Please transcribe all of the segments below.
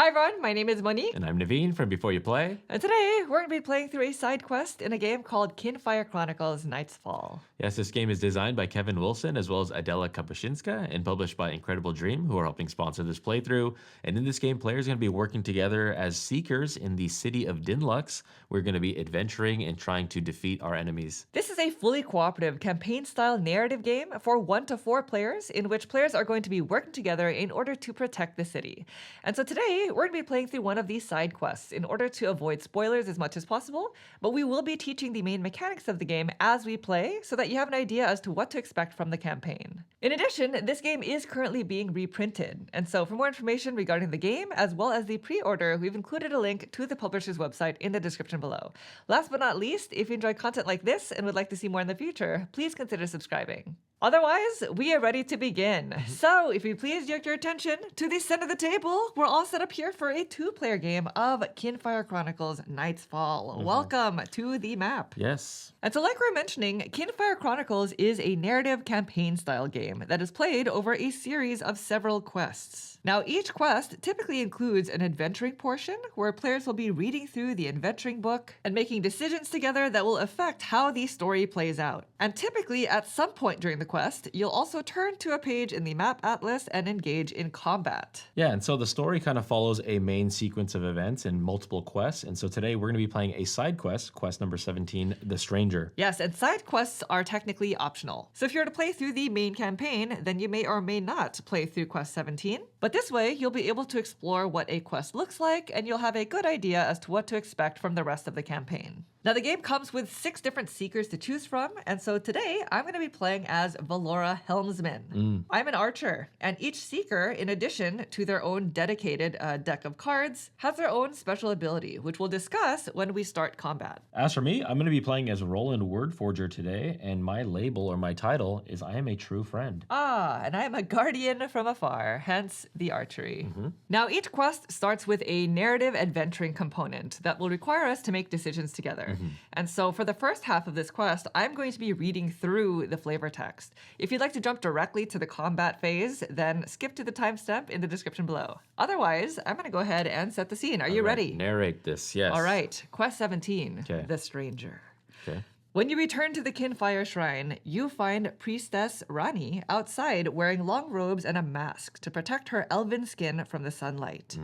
Hi everyone, my name is Monique. And I'm Naveen from Before You Play. And today we're going to be playing through a side quest in a game called Kinfire Chronicles Night's Fall. Yes, this game is designed by Kevin Wilson as well as Adela Kapuścińska and published by Incredible Dream, who are helping sponsor this playthrough. And in this game, players are going to be working together as seekers in the city of Dinlux. We're going to be adventuring and trying to defeat our enemies. This is a fully cooperative campaign-style narrative game for 1 to 4 players in which players are going to be working together in order to protect the city. And so today, we're going to be playing through one of these side quests in order to avoid spoilers as much as possible, but we will be teaching the main mechanics of the game as we play so that you have an idea as to what to expect from the campaign. In addition, this game is currently being reprinted, and so for more information regarding the game as well as the pre-order, we've included a link to the publisher's website in the description below. Last but not least, if you enjoy content like this and would like to see more in the future, please consider subscribing. Otherwise, we are ready to begin. So, if you please direct your attention to the center of the table, we're all set up here for a 2-player game of Kinfire Chronicles Night's Fall. Welcome to the map. Yes. And so like we were mentioning, Kinfire Chronicles is a narrative campaign-style game that is played over a series of several quests. Now, each quest typically includes an adventuring portion where players will be reading through the adventuring book and making decisions together that will affect how the story plays out. And typically, at some point during the quest, you'll also turn to a page in the map atlas and engage in combat. Yeah, and so the story kind of follows a main sequence of events and multiple quests. And so today we're going to be playing a side quest, quest number 17, The Stranger. Yes, and side quests are technically optional. So if you're to play through the main campaign, then you may or may not play through quest 17. But this way, you'll be able to explore what a quest looks like, and you'll have a good idea as to what to expect from the rest of the campaign. Now, the game comes with 6 different seekers to choose from, and so today I'm going to be playing as Valora Helmsman. I'm an archer, and each seeker, in addition to their own dedicated deck of cards, has their own special ability, which we'll discuss when we start combat. As for me, I'm going to be playing as Roland Wordforger today, and my label or my title is I am a true friend. And I am a guardian from afar, hence the archery. Now, each quest starts with a narrative adventuring component that will require us to make decisions together. And so for the first half of this quest, I'm going to be reading through the flavor text. If you'd like to jump directly to the combat phase, then skip to the timestamp in the description below. Otherwise, I'm going to go ahead and set the scene. Are you ready? Narrate this, yes. All right. Quest 17, Okay. The Stranger. Okay. When you return to the Kinfire Shrine, you find Priestess Rani outside wearing long robes and a mask to protect her elven skin from the sunlight.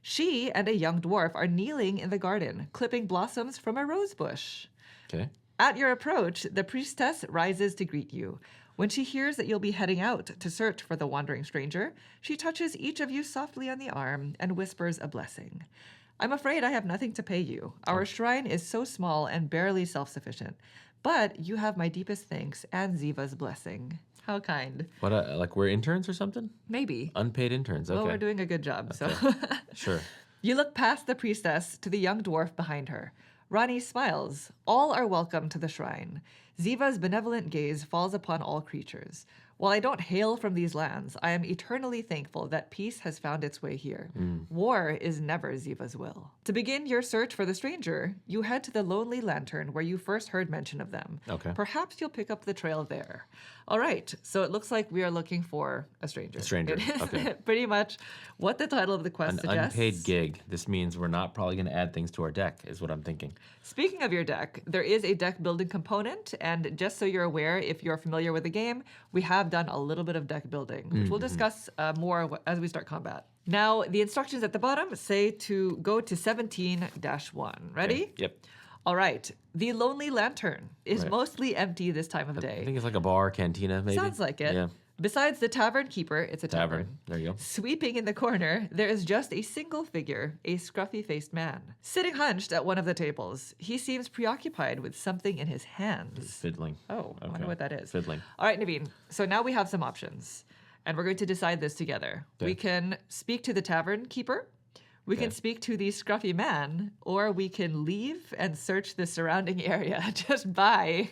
She and a young dwarf are kneeling in the garden, clipping blossoms from a rose bush. Okay. At your approach, the priestess rises to greet you. When she hears that you'll be heading out to search for the wandering stranger, she touches each of you softly on the arm and whispers a blessing. I'm afraid I have nothing to pay you. Our shrine is so small and barely self-sufficient, but you have my deepest thanks and Ziva's blessing. How kind. What, like we're interns or something? Maybe. Unpaid interns, okay. Well, we're doing a good job, so. Sure. You look past the priestess to the young dwarf behind her. Rani smiles. All are welcome to the shrine. Ziva's benevolent gaze falls upon all creatures. While I don't hail from these lands, I am eternally thankful that peace has found its way here. War is never Ziva's will. To begin your search for the stranger, you head to the Lonely Lantern where you first heard mention of them. Okay. Perhaps you'll pick up the trail there. All right, so it looks like we are looking for a stranger. A stranger, It is okay. pretty much what the title of the quest An suggests. unpaid gig. This means we're not probably going to add things to our deck, is what I'm thinking. Speaking of your deck, there is a deck building component, and just so you're aware, if you're familiar with the game, we have done a little bit of deck building, which we'll discuss more as we start combat. Now, the instructions at the bottom say to go to 17-1. Ready? Okay. Yep. All right. The Lonely Lantern is Right. mostly empty this time of I day. think it's like a bar, cantina, maybe. Sounds like it. Yeah. Besides the tavern keeper, it's a tavern. There you go. Sweeping in the corner, there is just a single figure, a scruffy-faced man. Sitting hunched at one of the tables, he seems preoccupied with something in his hands. Fiddling. Oh, I wonder Okay. what that is. Fiddling. All right, Naveen. So now we have some options, and we're going to decide this together. Okay. We can speak to the tavern keeper, we can Okay. speak to the scruffy man, or we can leave and search the surrounding area just by.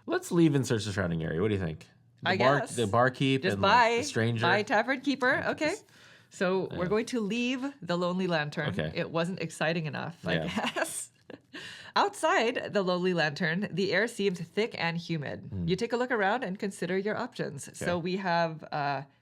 Let's leave and search the surrounding area. What do you think? I guess. The barkeep Just and by the stranger. by tavern keeper. Okay. just- So we're going to leave the Lonely Lantern. Okay. It wasn't exciting enough, I Yeah. guess. Outside the Lonely Lantern, the air seems thick and humid. You take a look around and consider your options. So we have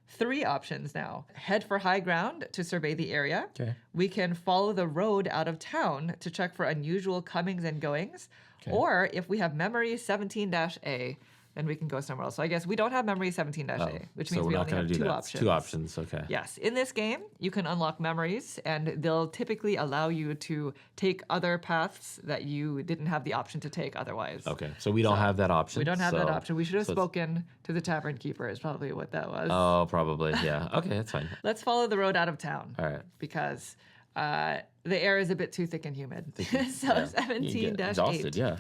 3 options now. Head for high ground to survey the area. Okay. We can follow the road out of town to check for unusual comings and goings. Okay. Or if we have memory 17-A, then we can go somewhere else. So I guess we don't have memory 17-A, which so means we're we not only gonna have do 2 that. options. 2 options, okay. Yes. In this game, you can unlock memories, and they'll typically allow you to take other paths that you didn't have the option to take otherwise. Okay, so we don't have that option. We don't have that so- option. We should have so it's- spoken to the tavern keeper is probably what that was. Oh, probably, yeah. Okay, that's fine. Let's follow the road out of town. All right. Because the air is a bit too thick and humid. So Yeah. You 17-8. get exhausted, yeah.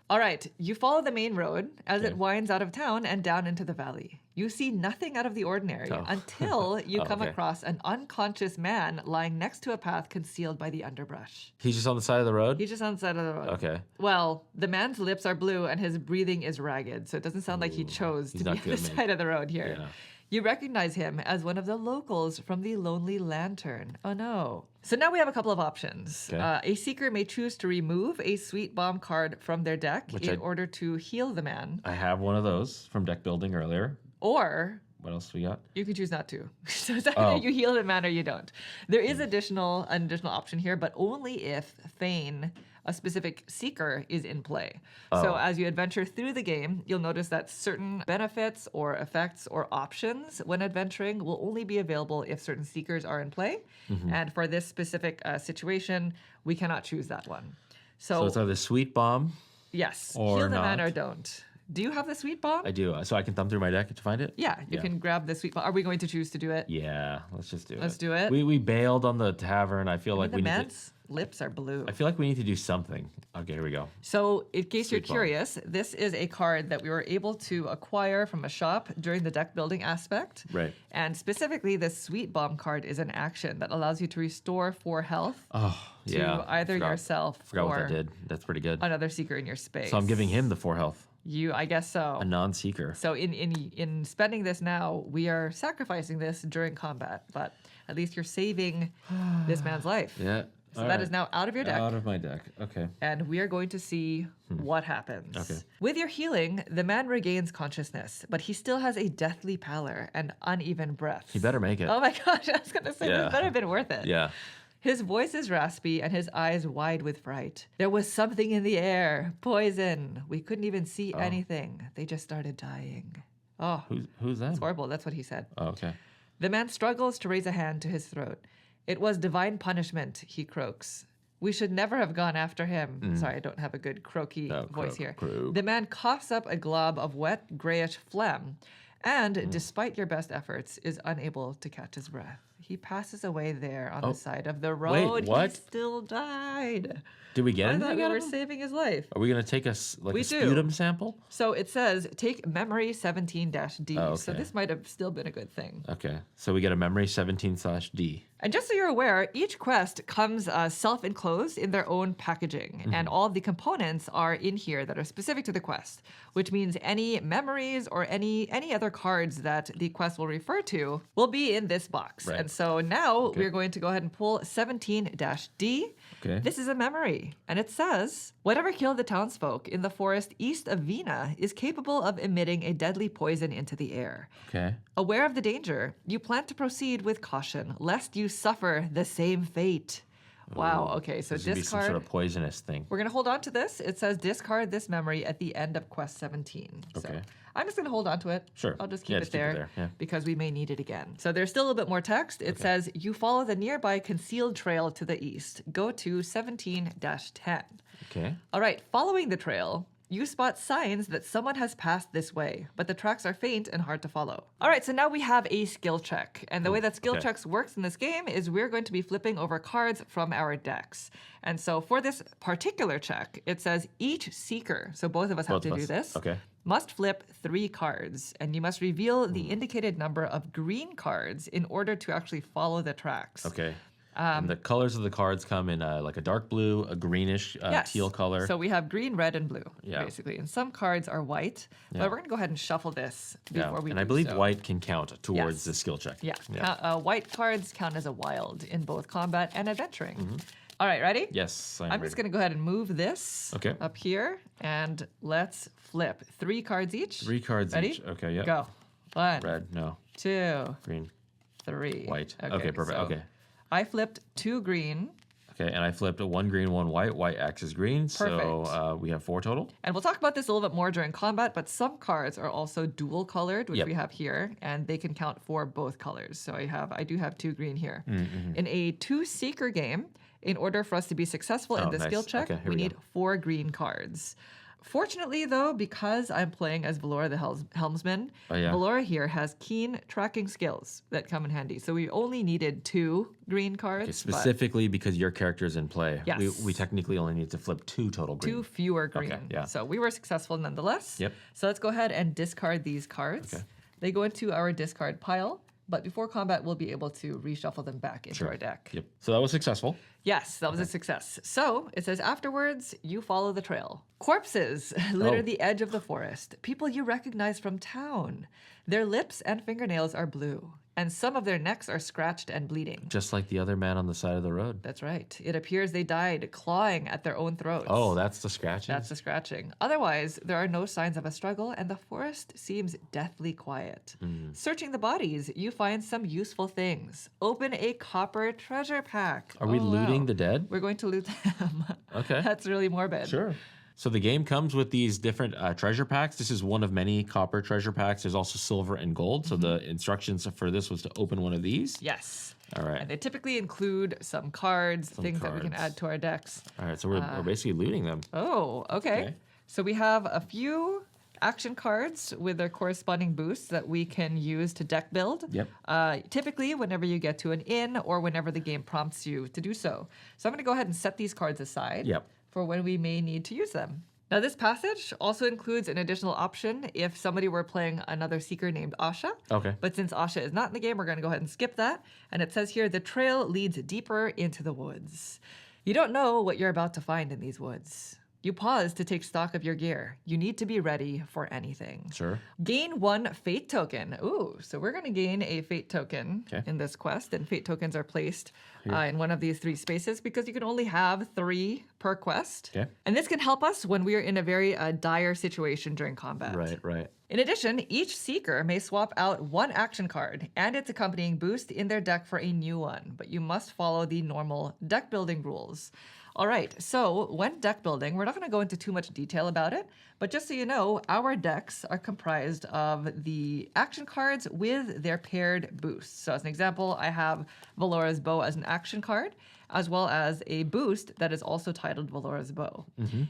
All right, you follow the main road as Okay. it winds out of town and down into the valley. You see nothing out of the ordinary Oh. until you come okay. across an unconscious man lying next to a path concealed by the underbrush. He's just on the side of the road? He's just on the side of the road. Okay. Well, the man's lips are blue and his breathing is ragged, so it doesn't sound like he chose to he's be not on the good, man. side of the road here. Yeah. You recognize him as one of the locals from the Lonely Lantern. Oh no. So now we have a couple of options. Okay. A seeker may choose to remove a sweet bomb card from their deck Which in I- order to heal the man, I have one of those from deck building earlier. or What else we got? you can choose not to. So it's either Oh. you heal the man or you don't. There is an additional option here, but only if Thane, a specific seeker, is in play. So Oh. as you adventure through the game, you'll notice that certain benefits or effects or options when adventuring will only be available if certain seekers are in play. Mm-hmm. And for this specific situation, we cannot choose that one. So it's either Sweet Bomb. Yes, or heal the man not. or don't. Do you have the sweet bomb? I do. So I can thumb through my deck to find it? Yeah, you Yeah. can grab the sweet bomb. Are we going to choose to do it? Yeah, let's just do it. Let's do it. We bailed on the tavern. I feel I mean, like the we need to. man's lips are blue. I feel like we need to do something. Okay, here we go. So, in case you're Sweet bomb. curious, this is a card that we were able to acquire from a shop during the deck building aspect. Right. And specifically, this Sweet Bomb card is an action that allows you to restore 4 health Oh, to yeah. either Forgot- yourself Forgot what or that did. That's pretty good. another seeker in your space. So I'm giving him the 4 health. I guess so. A non-seeker. So in spending this now, we are sacrificing this during combat, but at least you're saving this man's life. Yeah. So all that right. is now out of your deck. Out of my deck. Okay. And we are going to see what happens. Okay. With your healing, the man regains consciousness, but he still has a deathly pallor and uneven breath. He better make it. Oh my gosh, I was going to say, Yeah. this better have been worth it. Yeah. His voice is raspy and his eyes wide with fright. There was something in the air, poison. We couldn't even see anything. They just started dying. Oh, Who's that? it's horrible. That's what he said. Oh, okay. The man struggles to raise a hand to his throat. It was divine punishment, he croaks. We should never have gone after him. Sorry, I don't have a good croaky Oh, voice croak, here. croak. The man coughs up a glob of wet, grayish phlegm, and despite your best efforts, is unable to catch his breath. He passes away there on the side of the road. what? He still died. Did we get I anything thought we out were of him? saving his life. Are we gonna take We a do. sputum sample? So it says, take memory 17-D. Oh, So okay. this might have still been a good thing. Okay. So we get a memory 17/D. And just so you're aware, each quest comes self-enclosed in their own packaging, and all of the components are in here that are specific to the quest, which means any memories or any other cards that the quest will refer to will be in this box. Right. And so now we're going to go ahead and pull 17-D. Okay. This is a memory, and it says, whatever killed the townsfolk in the forest east of Vina is capable of emitting a deadly poison into the air. Okay. Aware of the danger, you plan to proceed with caution, lest you suffer the same fate. Wow, okay, so There's gonna be some discard. sort of poisonous thing. We're going to hold on to this. It says discard this memory at the end of quest 17. So Okay. I'm just going to hold on to it. Sure. I'll just keep Yeah, it just keep it there, there, yeah. because we may need it again. So there's still a little bit more text. It says, you follow the nearby concealed trail to the east. Go to 17-10. Okay. All right, following the trail, you spot signs that someone has passed this way, but the tracks are faint and hard to follow. All right, so now we have a skill check. And the way that skill okay. checks works in this game is we're going to be flipping over cards from our decks. And so for this particular check, it says each seeker, so both of us have Both to of do us. this, Okay. must flip 3 cards, and you must reveal the indicated number of green cards in order to actually follow the tracks. Okay. And the colors of the cards come in like a dark blue, a greenish Yes. teal color. So we have green, red, and blue, Yeah. basically. And some cards are white, Yeah. but we're going to go ahead and shuffle this yeah. before we And do I believe so. white can count towards Yes. the skill check. Yeah. White cards count as a wild in both combat and adventuring. All right, ready? Yes. I'm just going to go ahead and move this Okay. up here, and let's flip 3 cards each. 3 cards Ready? each. Okay. Yeah. Go. One, Red, no. two, Green, three. white. Okay, perfect. so Okay. I flipped 2 green. Okay, and I flipped a 1 green, 1 white. White acts as green, so Perfect. we have 4 total. And we'll talk about this a little bit more during combat, but some cards are also dual colored, which Yep. we have here, and they can count for both colors. So I do have 2 green here. Mm-hmm. In a 2-seeker game, in order for us to be successful in Oh, the nice. skill check, Okay, here we we need go. 4 green cards. Fortunately, though, because I'm playing as Valora the Helmsman, Oh, yeah. Valora here has keen tracking skills that come in handy. So we only needed 2 green cards. Okay, but specifically because your character is in play. Yes. We technically only need to flip 2 total green. 2 fewer green. Okay, yeah. So we were successful nonetheless. Yep. So let's go ahead and discard these cards. Okay. They go into our discard pile, but before combat, we'll be able to reshuffle them back into our deck. Yep. So that was successful. Yes, that was a success. So it says afterwards, you follow the trail. Corpses litter Oh. the edge of the forest. People you recognize from town. Their lips and fingernails are blue, and some of their necks are scratched and bleeding. Just like the other man on the side of the road. That's right. It appears they died clawing at their own throats. Oh, that's the scratching? That's the scratching. Otherwise, there are no signs of a struggle, and the forest seems deathly quiet. Searching the bodies, you find some useful things. Open a copper treasure pack. Are we Oh, looting wow. the dead? We're going to loot them. Okay. That's really morbid. Sure. So the game comes with these different treasure packs. This is one of many copper treasure packs. There's also silver and gold. So the instructions for this was to open one of these. Yes. All right. And they typically include some cards, things that we can cards. add to our decks. All right. So we're basically looting them. Oh, okay. Okay. So we have a few action cards with their corresponding boosts that we can use to deck build. Yep. Typically, whenever you get to an inn or whenever the game prompts you to do so. So I'm going to go ahead and set these cards aside Yep. for when we may need to use them. Now, this passage also includes an additional option if somebody were playing another seeker named Asha. Okay. But since Asha is not in the game, we're going to go ahead and skip that. And it says here, the trail leads deeper into the woods. You don't know what you're about to find in these woods. You pause to take stock of your gear. You need to be ready for anything. Sure. Gain 1 fate token. Ooh, so we're going to gain a fate token Okay. in this quest. And fate tokens are placed in one of these 3 spaces because you can only have 3 per quest. Okay. And this can help us when we are in a very dire situation during combat. Right, right. In addition, each seeker may swap out 1 action card and its accompanying boost in their deck for a new one, but you must follow the normal deck building rules. All right, so when deck building, we're not going to go into too much detail about it, but just so you know, our decks are comprised of the action cards with their paired boosts. So as an example, I have Valora's Bow as an action card, as well as a boost that is also titled Valora's Bow.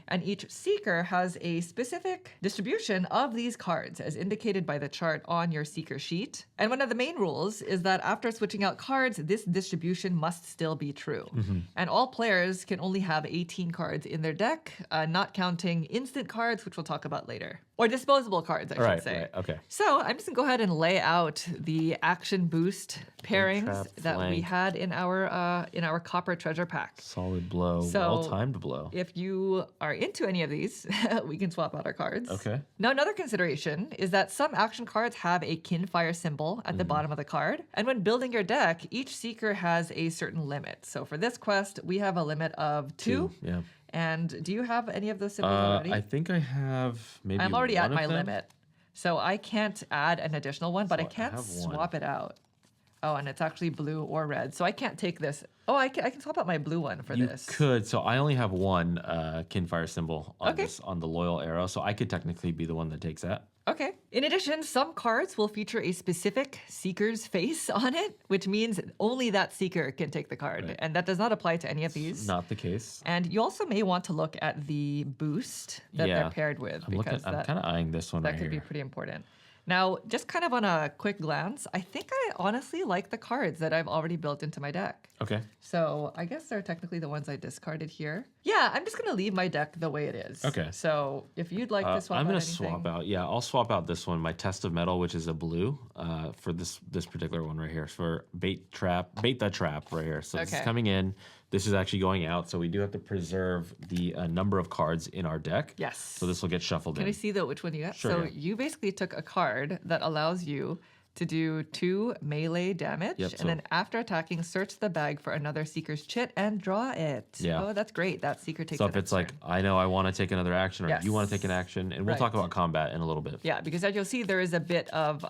And each seeker has a specific distribution of these cards as indicated by the chart on your seeker sheet. And one of the main rules is that after switching out cards, this distribution must still be true. And all players can only have 18 cards in their deck, not counting instant cards, which we'll talk about later. Or disposable cards, I should Right, say. right. Okay. So I'm just going to go ahead and lay out the action boost pairings trap, that we flank. had in our copper treasure pack. Solid blow. So- Well-timed blow. If you are into any of these, we can swap out our cards. Okay. Now, another consideration is that some action cards have a Kinfire symbol at the bottom of the card. And when building your deck, each seeker has a certain limit. So for this quest, we have a limit of 2. Yeah. And do you have any of those symbols already? I think I have maybe I'm already one at of my them. limit. So I can't add an additional one, but So I can have one. swap it out. Oh, and it's actually blue or red. So I can't take this. Oh, I can swap out my blue one for You this. could. So I only have one Kinfire symbol on Okay. on the loyal arrow. So I could technically be the one that takes that. Okay. In addition, some cards will feature a specific seeker's face on it, which means only that seeker can take the card. Right. And that does not apply to any of these. Not the case. And you also may want to look at the boost that Yeah. they're paired with I'm because I'm kind of eyeing this one that right could here. be pretty important. Now, just kind of on a quick glance, I think I honestly like the cards that I've already built into my deck. Okay. So I guess they're technically the ones I discarded here. Yeah, I'm just going to leave my deck the way it is. Okay. So if you'd like to swap I'm out gonna anything. swap out. Yeah, I'll swap out this one, my test of metal, which is a blue, for this particular one right here. For bait the trap right here. So this is Okay. coming in. This is actually going out. So we do have to preserve the number of cards in our deck. Yes. So this will get shuffled Can in. I see though which one you got? Sure, So yeah. you basically took a card that allows you to do 2 melee damage. Yep, and so- then after attacking, search the bag for another Seeker's Chit and draw it. Yeah. Oh, that's great. That Seeker takes So it if it's next like, turn. I know I want to take another action, or you want to Yes. take an action, and we'll Right. talk about combat in a little bit. Yeah, because as you'll see, there is a bit of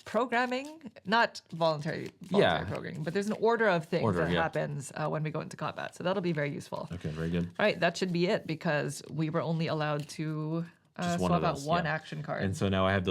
programming, not voluntary Yeah. programming, but there's an order of things Order, that yeah. happens when we go into combat. So that'll be very useful. Okay, very good. All right, that should be it because we were only allowed to Just one swap of out those, one yeah. action card. And so now I have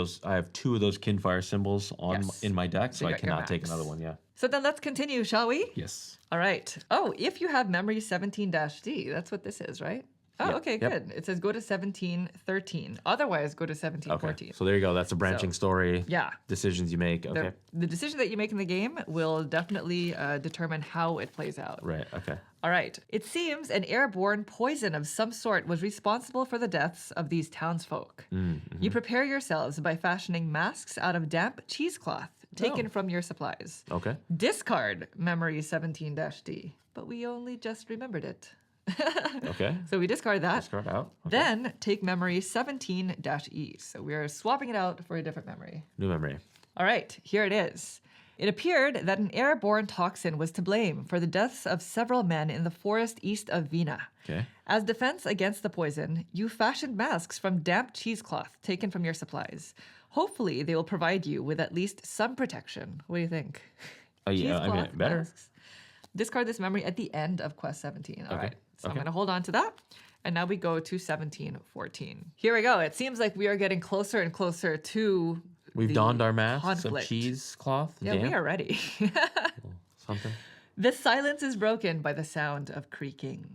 2 of those Kinfire symbols on Yes. in my deck, so you I got your cannot take max. another one. Yeah. So then let's continue, shall we? Yes. All right. Oh, if you have memory 17-D, that's what this is, right? Oh, Yep, okay, yep. good. It says go to 17-13. Otherwise, go to 17-14. Okay. So there you go. That's a branching story. Yeah. Decisions you make. Okay. The decision that you make in the game will definitely determine how it plays out. Right. Okay. All right. It seems an airborne poison of some sort was responsible for the deaths of these townsfolk. You prepare yourselves by fashioning masks out of damp cheesecloth taken from your supplies. Okay. Discard memory 17-D, but we only just remembered it. Okay. So we discard that. Discard out. Okay. Then take memory 17-E. So we're swapping it out for a different memory. New memory. All right, here it is. It appeared that an airborne toxin was to blame for the deaths of several men in the forest east of Vina. Okay. As defense against the poison, you fashioned masks from damp cheesecloth taken from your supplies. Hopefully, they will provide you with at least some protection. What do you think? Yeah, I mean, Cheesecloth better. masks. Discard this memory at the end of quest 17. All Okay, right. So I'm okay. going to hold on to that. And now we go to 17-14. Here we go. It seems like we are getting closer and closer to We've the donned our masks conflict. of cheesecloth. Yeah, we are ready. Something. The silence is broken by the sound of creaking.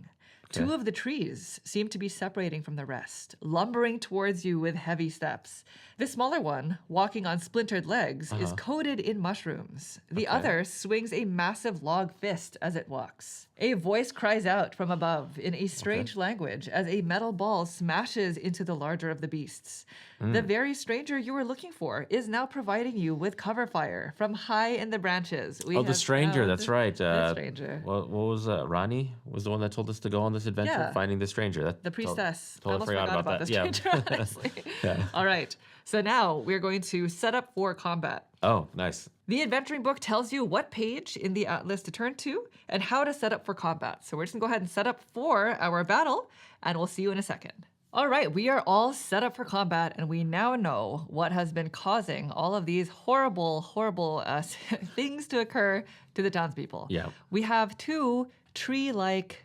Okay. 2 of the trees seem to be separating from the rest, lumbering towards you with heavy steps. The smaller one, walking on splintered legs, is coated in mushrooms. The Okay. other swings a massive log fist as it walks. A voice cries out from above in a strange language as a metal ball smashes into the larger of the beasts. The very stranger you were looking for is now providing you with cover fire from high in the branches. We Oh, the have stranger. found That's right. the stranger. What was Rani? Was the one that told us to go on this adventure, Yeah. finding the stranger. The priestess. I Totally almost forgot about the that. Yeah. stranger, honestly. Yeah. All right. So now we're going to set up for combat. Oh, nice. The adventuring book tells you what page in the atlas to turn to and how to set up for combat. So we're just going to go ahead and set up for our battle, and we'll see you in a second. All right, we are all set up for combat, and we now know what has been causing all of these horrible things to occur to the townspeople. Yeah. We have 2 tree-like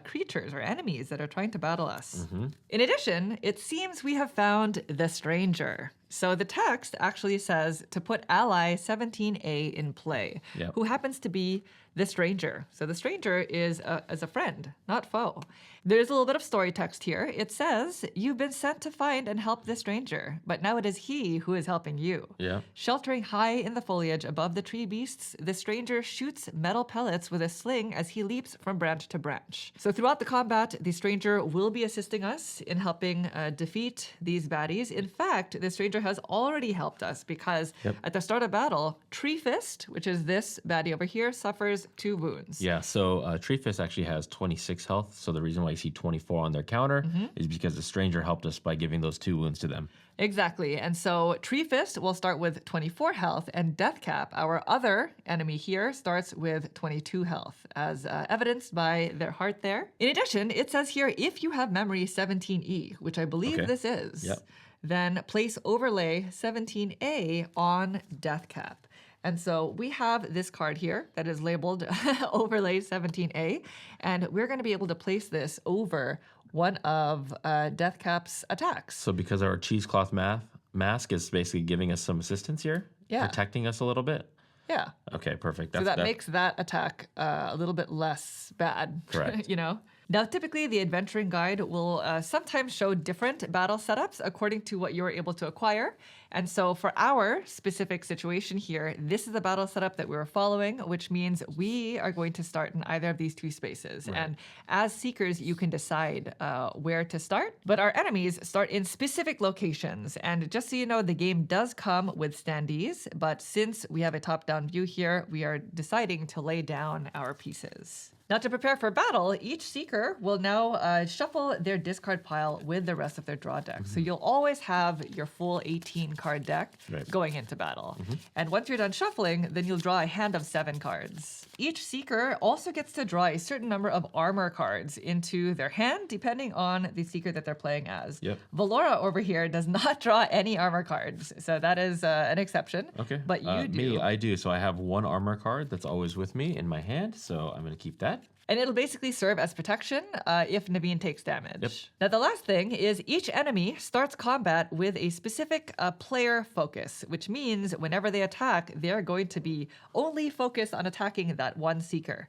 creatures or enemies that are trying to battle us. In addition, it seems we have found the stranger. So the text actually says to put ally 17A in play, Yep. who happens to be the stranger. So the stranger is a friend, not foe. There's a little bit of story text here. It says, you've been sent to find and help the stranger, but now it is he who is helping you. Yeah. Sheltering high in the foliage above the tree beasts, the stranger shoots metal pellets with a sling as he leaps from branch to branch. So throughout the combat, the stranger will be assisting us in helping defeat these baddies. In fact, the stranger has already helped us because at the start of battle, Tree Fist, which is this baddie over here, suffers 2 wounds. Yeah, so Tree Fist actually has 26 health. So the reason why you see 24 on their counter is because the stranger helped us by giving those 2 wounds to them. Exactly. And so Tree Fist will start with 24 health, and Deathcap, our other enemy here, starts with 22 health, as evidenced by their heart there. In addition, it says here, if you have memory 17E, which I believe Okay. this is, Yep. then place overlay 17A on Deathcap. And so we have this card here that is labeled overlay 17A, and we're going to be able to place this over one of Deathcap's attacks. So because our cheesecloth mask is basically giving us some assistance here, Yeah. protecting us a little bit. Yeah. Okay, perfect. So that makes that attack a little bit less bad. Correct. You know? Now, typically, the adventuring guide will sometimes show different battle setups according to what you were able to acquire. And so for our specific situation here, this is the battle setup that we were following, which means we are going to start in either of these 2 spaces. Right. And as seekers, you can decide where to start. But our enemies start in specific locations. And just so you know, the game does come with standees. But since we have a top-down view here, we are deciding to lay down our pieces. Now, to prepare for battle, each Seeker will now shuffle their discard pile with the rest of their draw deck. So you'll always have your full 18 card deck going into battle. And once you're done shuffling, then you'll draw a hand of 7 cards. Each Seeker also gets to draw a certain number of armor cards into their hand, depending on the Seeker that they're playing as. Valora over here does not draw any armor cards, so that is an exception. Okay. But you do. Me, I do. So I have 1 armor card that's always with me in my hand, so I'm going to keep that. And it'll basically serve as protection if Naveen takes damage. Now, the last thing is each enemy starts combat with a specific player focus, which means whenever they attack, they're going to be only focused on attacking that one Seeker.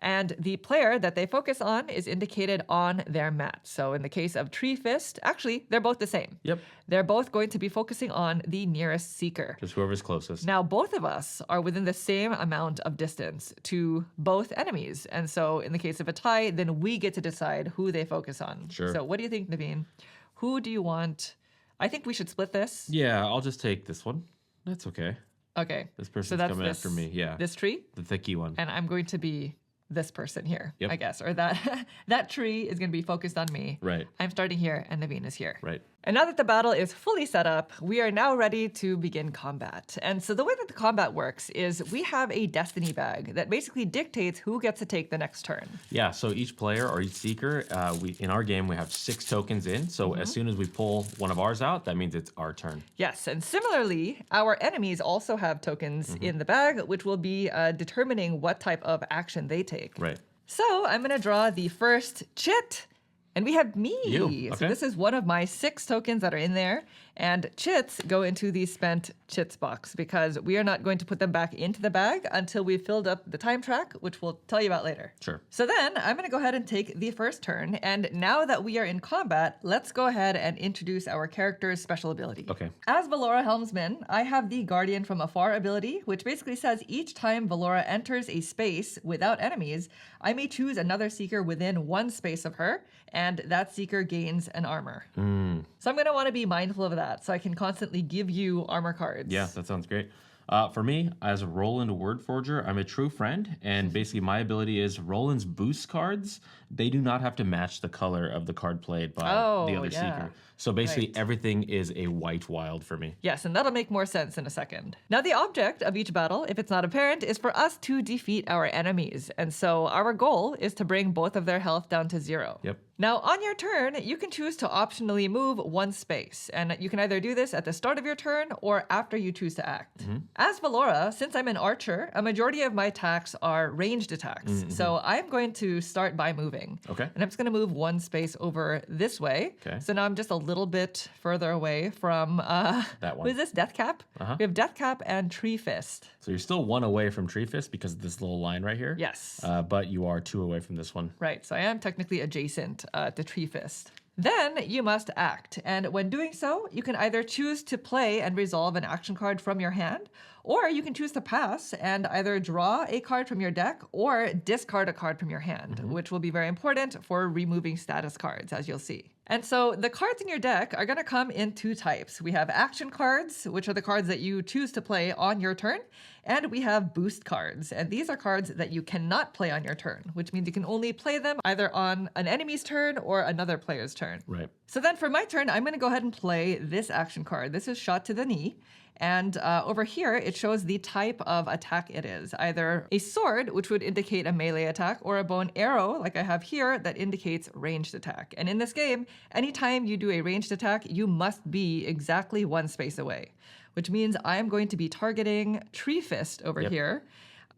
And the player that they focus on is indicated on their mat. So in the case of Tree Fist, actually, they're both the same. They're both going to be focusing on the nearest Seeker. Just whoever's closest. Now, both of us are within the same amount of distance to both enemies. And so in the case of a tie, then we get to decide who they focus on. Sure. So what do you think, Naveen? Who do you want? I think we should split this. Yeah, I'll just take this one. That's okay. Okay. This person's coming after me. Yeah. This tree? The thicky one. And I'm going to be this person here, I guess. Or that tree is going to be focused on me. Right. I'm starting here and Naveen is here. Right. And now that the battle is fully set up, we are now ready to begin combat. And so the way that the combat works is we have a destiny bag that basically dictates who gets to take the next turn. Yeah, so each player or each Seeker, in our game, we have 6 tokens in. So as soon as we pull one of ours out, that means it's our turn. Yes, and similarly, our enemies also have tokens in the bag, which will be determining what type of action they take. Right. So I'm going to draw the first chit. And we have me. You. Okay. So this is one of my 6 tokens that are in there. And chits go into the spent chits box because we are not going to put them back into the bag until we've filled up the time track, which we'll tell you about later. Sure. So then I'm going to go ahead and take the first turn. And now that we are in combat, let's go ahead and introduce our character's special ability. Okay. As Valora Helmsman, I have the Guardian from Afar ability, which basically says each time Valora enters a space without enemies, I may choose another Seeker within 1 space of her, and that Seeker gains an armor. So I'm going to want to be mindful of that so I can constantly give you armor cards. Yeah, that sounds great. For me, as Roland Wordforger, I'm a true friend, and basically my ability is Roland's boost cards. They do not have to match the color of the card played by the other Seeker. So basically everything is a white wild for me. Yes, and that'll make more sense in a second. Now, the object of each battle, if it's not apparent, is for us to defeat our enemies. And so our goal is to bring both of their health down to 0. Now, on your turn, you can choose to optionally move 1 space. And you can either do this at the start of your turn or after you choose to act. As Valora, since I'm an archer, a majority of my attacks are ranged attacks. So I'm going to start by moving. Okay. And I'm just going to move 1 space over this way. Okay. So now I'm just a little bit further away from, that one. What is this, Death Cap? We have Death Cap and Tree Fist. So you're still 1 away from Tree Fist because of this little line right here. Yes. But you are 2 away from this one. Right, so I am technically adjacent to Tree Fist. Then you must act, and when doing so, you can either choose to play and resolve an action card from your hand, or you can choose to pass and either draw a card from your deck or discard a card from your hand, which will be very important for removing status cards, as you'll see. And so the cards in your deck are going to come in 2 types. We have action cards, which are the cards that you choose to play on your turn, and we have boost cards. And these are cards that you cannot play on your turn, which means you can only play them either on an enemy's turn or another player's turn. Right. So then for my turn, I'm going to go ahead and play this action card. This is Shot to the Knee. And over here, it shows the type of attack it is. Either a sword, which would indicate a melee attack, or a bow and arrow, like I have here, that indicates ranged attack. And in this game, anytime you do a ranged attack, you must be exactly 1 space away, which means I'm going to be targeting Tree Fist over here.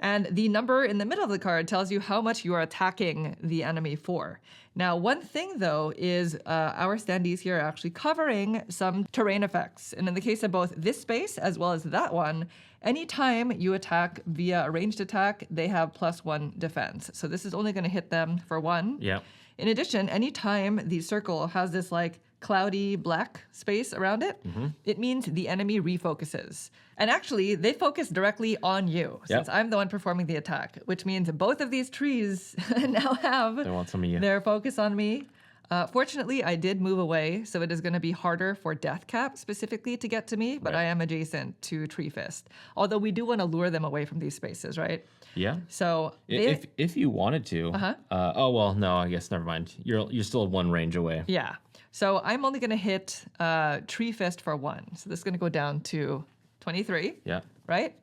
And the number in the middle of the card tells you how much you are attacking the enemy for. Now, one thing, though, is our standees here are actually covering some terrain effects. And in the case of both this space as well as that one, anytime you attack via a ranged attack, they have +1 defense. So this is only going to hit them for 1. Yeah. In addition, anytime the circle has this like cloudy black space around it, it means the enemy refocuses. And actually, they focus directly on you, since I'm the one performing the attack, which means both of these trees now have They want some of you. their focus on me. Fortunately, I did move away, so it is going to be harder for Death Cap specifically to get to me, but Right. I am adjacent to Tree Fist. Although we do want to lure them away from these spaces, right? Yeah. So If you wanted to. Oh well, no. I guess never mind. You're still one range away. yeah. So I'm only going to hit Tree Fist for 1. So this is going to go down to 23. Yeah. Right?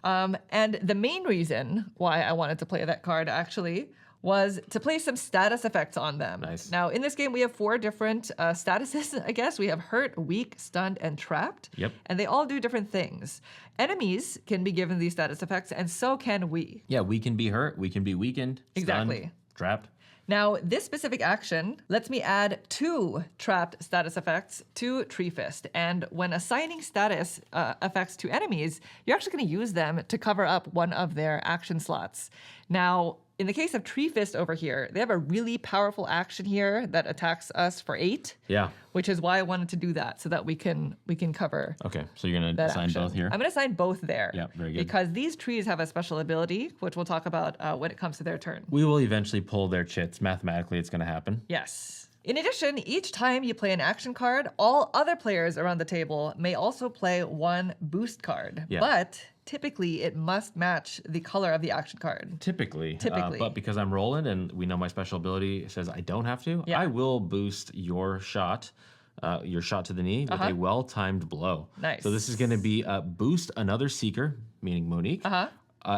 And the main reason why I wanted to play that card actually was to play some status effects on them. Nice. Now, in this game, we have 4 different statuses, I guess. We have Hurt, Weak, Stunned, and Trapped. Yep. And they all do different things. Enemies can be given these status effects, and so can we. Yeah. We can be hurt. We can be weakened. Stunned, Exactly. trapped. Now, this specific action lets me add 2 trapped status effects to Tree Fist. And when assigning status effects to enemies, you're actually going to use them to cover up one of their action slots. Now, in the case of Tree Fist over here, they have a really powerful action here that attacks us for 8. Yeah. Which is why I wanted to do that, so that we can cover Okay. So you're gonna that assign action. both here. I'm going to assign both there. Yeah, very good. Because these trees have a special ability, which we'll talk about when it comes to their turn. We will eventually pull their chits. Mathematically, it's gonna happen. Yes. In addition, each time you play an action card, all other players around the table may also play 1 boost card. Yeah. But typically, it must match the color of the action card. Typically. Typically. But because I'm rolling and we know my special ability says I don't have to, Yeah. I will boost your shot to the knee with a well-timed blow. Nice. So this is going to be boost another Seeker, meaning Monique,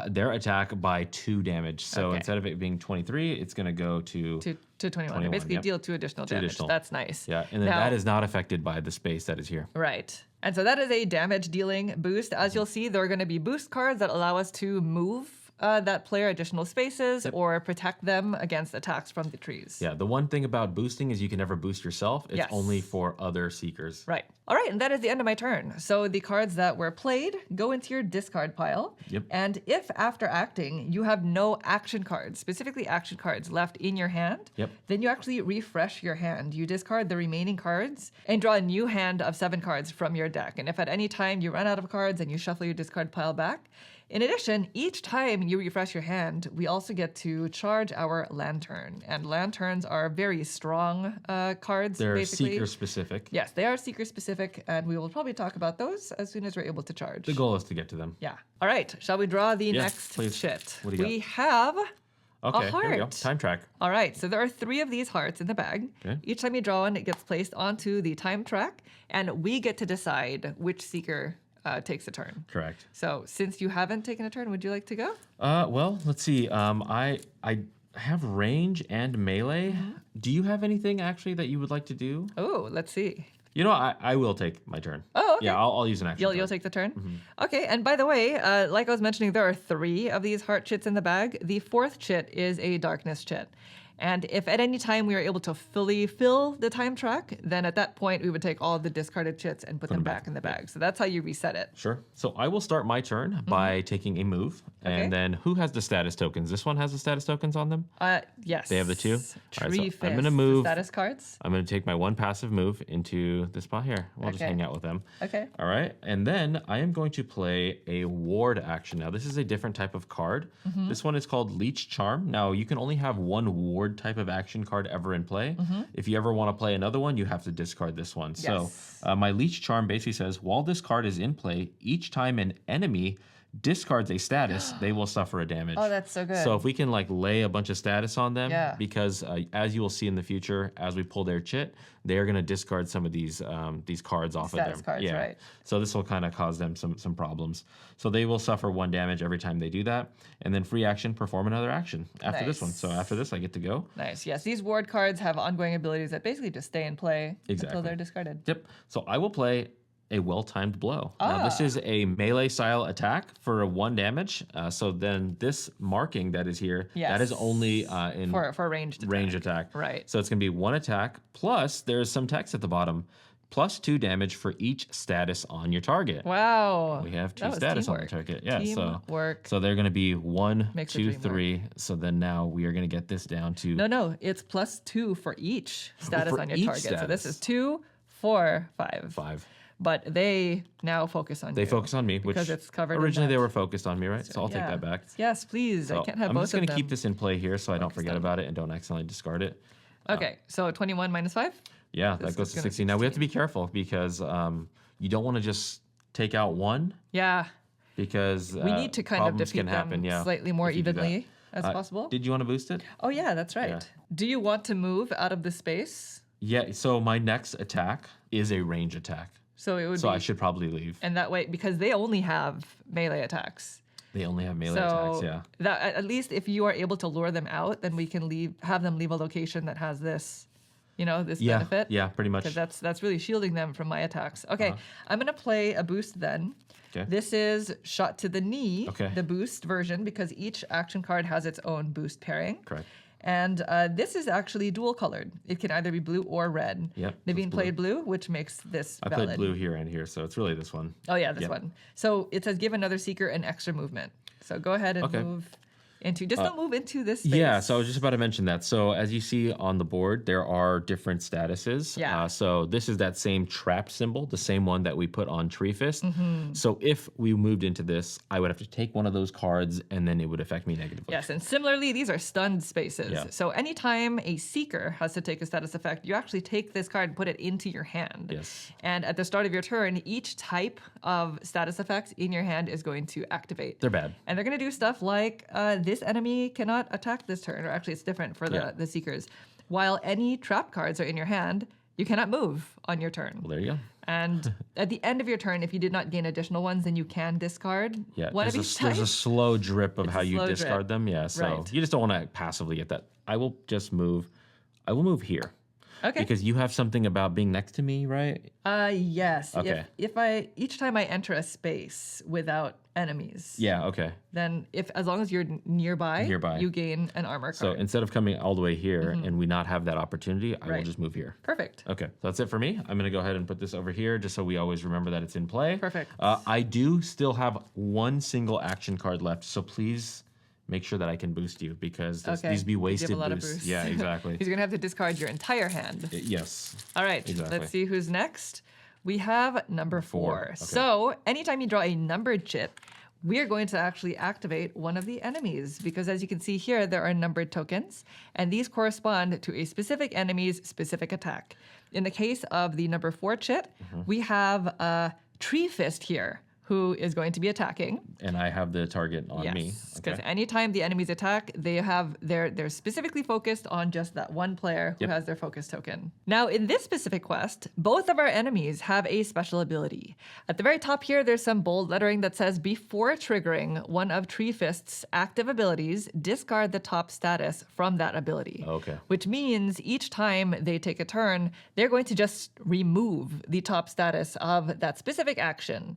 their attack by 2 damage. So Okay. instead of it being 23, it's going to go to... To 21. 21, Basically, yep. deal 2 additional damage. additional. That's nice. Yeah, and then Now- that is not affected by the space that is here. Right. And so that is a damage dealing boost. As you'll see, there are going to be boost cards that allow us to move that player additional spaces or protect them against attacks from the trees. Yeah, the one thing about boosting is you can never boost yourself. It's Yes. only for other Seekers. Right. All right, and that is the end of my turn. So the cards that were played go into your discard pile. Yep. And if after acting you have no action cards, specifically action cards left in your hand, Yep. then you actually refresh your hand. You discard the remaining cards and draw a new hand of 7 cards from your deck. And if at any time you run out of cards and you shuffle your discard pile back, in addition, each time you refresh your hand, we also get to charge our lantern. And lanterns are very strong cards, They're basically. Seeker specific. Yes, they are seeker specific, and we will probably talk about those as soon as we're able to charge. The goal is to get to them. Yeah. All right. Shall we draw the Yeah, next please. shit? What do you We have Okay, a here we go. heart. Time track. All right. So there are 3 of these hearts in the bag. Okay. Each time you draw one, it gets placed onto the time track, and we get to decide which seeker takes a turn. Correct. So since you haven't taken a turn, would you like to go? Well, let's see. I have range and melee. Mm-hmm. Do you have anything actually that you would like to do? Oh, let's see. You know, I will take my turn. Oh, okay. Yeah, I'll use an action. You'll take the turn? Okay, and by the way, like I was mentioning, there are 3 of these heart chits in the bag. The 4th chit is a darkness chit. And if at any time we are able to fully fill the time track, then at that point we would take all of the discarded chits and put them back in the bag. So that's how you reset it. Sure. So I will start my turn by taking a move. Okay. And then who has the status tokens? This one has the status tokens on them? Yes. They have the 2? All right, Tree so Fist, I'm going to the move. status cards. I'm going to take my 1 passive move into this spot here. We'll just Okay. hang out with them. Okay. All right. And then I am going to play a ward action. Now, this is a different type of card. Mm-hmm. This one is called Leech Charm. Now, you can only have 1 ward type of action card ever in play. If you ever want to play another one, you have to discard this one. Yes. So my Leech Charm basically says, while this card is in play, each time an enemy discards a status, they will suffer a damage. Oh, that's so good. So if we can like lay a bunch of status on them, Yeah. because as you will see in the future, as we pull their chit, they are going to discard some of these cards off of them. Status cards, right. So this will kind of cause them some problems. So they will suffer 1 damage every time they do that, and then free action, perform another action after this one. Nice. So after this, I get to go. Nice. Yes, these ward cards have ongoing abilities that basically just stay in play Exactly. until they're discarded. Yep. So I will play a well-timed blow. Now, this is a melee-style attack for a 1 damage. So then this marking that is here, that is Yes. only in For ranged attack. range attack. Right. So it's going to be 1 attack, plus there's some text at the bottom, plus 2 damage for each status on your target. Wow. We have 2 That was status on the teamwork. target. Yeah, Teamwork. so they're going to be 1, Makes the 2, dream 3. So then now we are going to get this down to No, it's plus 2 for each status for on your each target. So this status. is 2, 4, 5. 5. But they now focus on you. They focus on me, Because which it's covered in originally they that. were focused on me, right? So I'll take Yeah. that back. Yes, please. I So can't have I'm both just going of to them. keep this in play here so I don't Focused forget on. about it and don't accidentally discard it. Okay, so 21 minus 5? Yeah, This that goes is to gonna 16. Now we have to be careful because you don't want to just take out one Yeah, because we need to kind of problems defeat can happen. them Yeah, slightly more if you do that. evenly as possible. Did you want to boost it? Oh, yeah, that's right. Yeah. Do you want to move out of the space? Yeah. So my next attack is a range attack. So it would So be, I should probably leave. and that way, because they only have melee attacks. They only have melee So attacks. Yeah. that at least if you are able to lure them out, then we can have them leave a location that has this, this Yeah. benefit. Yeah. Pretty much. Because that's really shielding them from my attacks. Okay, I'm gonna play a boost then. Okay. This is shot to the knee, Okay. the boost version, because each action card has its own boost pairing. Correct. And this is actually dual colored. It can either be blue or red. Yep, so Naveen it's blue. played blue, which makes this I valid. played blue here and here, so it's really this one. Oh yeah, this Yep. one. So it says give another seeker an extra movement. So go ahead and Okay. move into. Just don't move into this space. Yeah, so I was just about to mention that. So as you see on the board, there are different statuses. Yeah. So this is that same trap symbol, the same one that we put on Tree Fist. Mm-hmm. So if we moved into this, I would have to take one of those cards, and then it would affect me negatively. Yes, and similarly, these are stunned spaces. Yeah. So anytime a seeker has to take a status effect, you actually take this card and put it into your hand. Yes. And at the start of your turn, each type of status effect in your hand is going to activate. They're bad. And they're going to do stuff like this enemy cannot attack this turn, or actually it's different for the seekers. While any trap cards are in your hand, you cannot move on your turn. Well, there you go. And at the end of your turn, if you did not gain additional ones, then you can discard Yeah, one of there's each a, type. there's a slow drip of It's how a you slow discard drip. them. Yeah, so Right. you just don't want to passively get that. I will just move. I will move here. Okay. Because you have something about being next to me, right? Yes. Okay. If I each time I enter a space without enemies, Yeah, okay. then as long as you're nearby, you gain an armor So card. instead of coming all the way here and we not have that opportunity, I will Right. just move here. Perfect. Okay, so that's it for me. I'm going to go ahead and put this over here just so we always remember that it's in play. Perfect. I do still have one single action card left, so please make sure that I can boost you because these be You wasted give a lot boosts. of boosts. Yeah, exactly. He's gonna have to discard your entire hand. Yes. All right. Exactly. Let's see who's next. We have number 4. Okay. So anytime you draw a numbered chip, we are going to actually activate one of the enemies because as you can see here, there are numbered tokens, and these correspond to a specific enemy's specific attack. In the case of the number 4 chip, we have a Tree Fist here, who is going to be attacking. And I have the target on me. Because Okay. anytime the enemies attack, they're specifically focused on just that one player who has their focus token. Now, in this specific quest, both of our enemies have a special ability. At the very top here, there's some bold lettering that says, before triggering one of Tree Fist's active abilities, discard the top status from that ability. Okay. Which means each time they take a turn, they're going to just remove the top status of that specific action,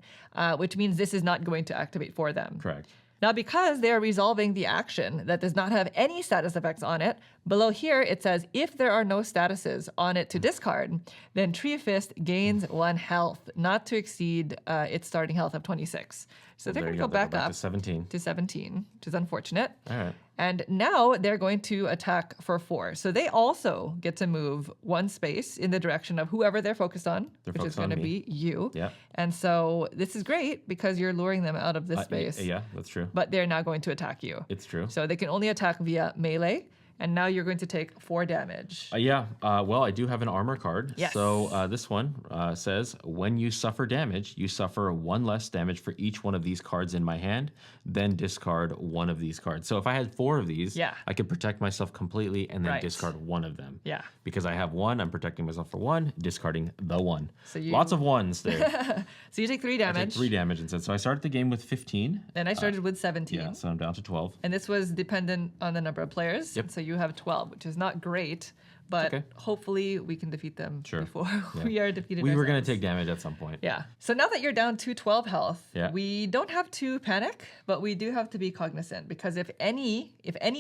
which means this is not going to activate for them. Correct. Now, because they are resolving the action that does not have any status effects on it, below here it says if there are no statuses on it to discard, then Tree Fist gains 1 health, not to exceed its starting health of 26. So they're There going you to go back to up 17. to 17, which is unfortunate. All right. And now they're going to attack for 4. So they also get to move 1 space in the direction of whoever they're focused on, which is focused going to on me. be you. Yeah. And so this is great because you're luring them out of this space. Yeah, that's true. But they're now going to attack you. It's true. So they can only attack via melee. And now you're going to take 4 damage. Well, I do have an armor card. Yes. So this one says, when you suffer damage, you suffer 1 less damage for each one of these cards in my hand, then discard 1 of these cards. So if I had 4 of these, Yeah. I could protect myself completely and then Right. discard 1 of them. Yeah. Because I have 1, I'm protecting myself for 1, discarding the 1. So you- Lots of 1s there. So you take 3 I damage. take 3 damage instead. So I started the game with 15. And I started with 17. Yeah, so I'm down to 12. And this was dependent on the number of players. Yep. So you have 12, which is not great. But okay. hopefully we can defeat them Sure. before Yeah. we are defeated We were going ourselves. to take damage at some point. Yeah. So now that you're down to 12 health, Yeah. we don't have to panic, but we do have to be cognizant because if any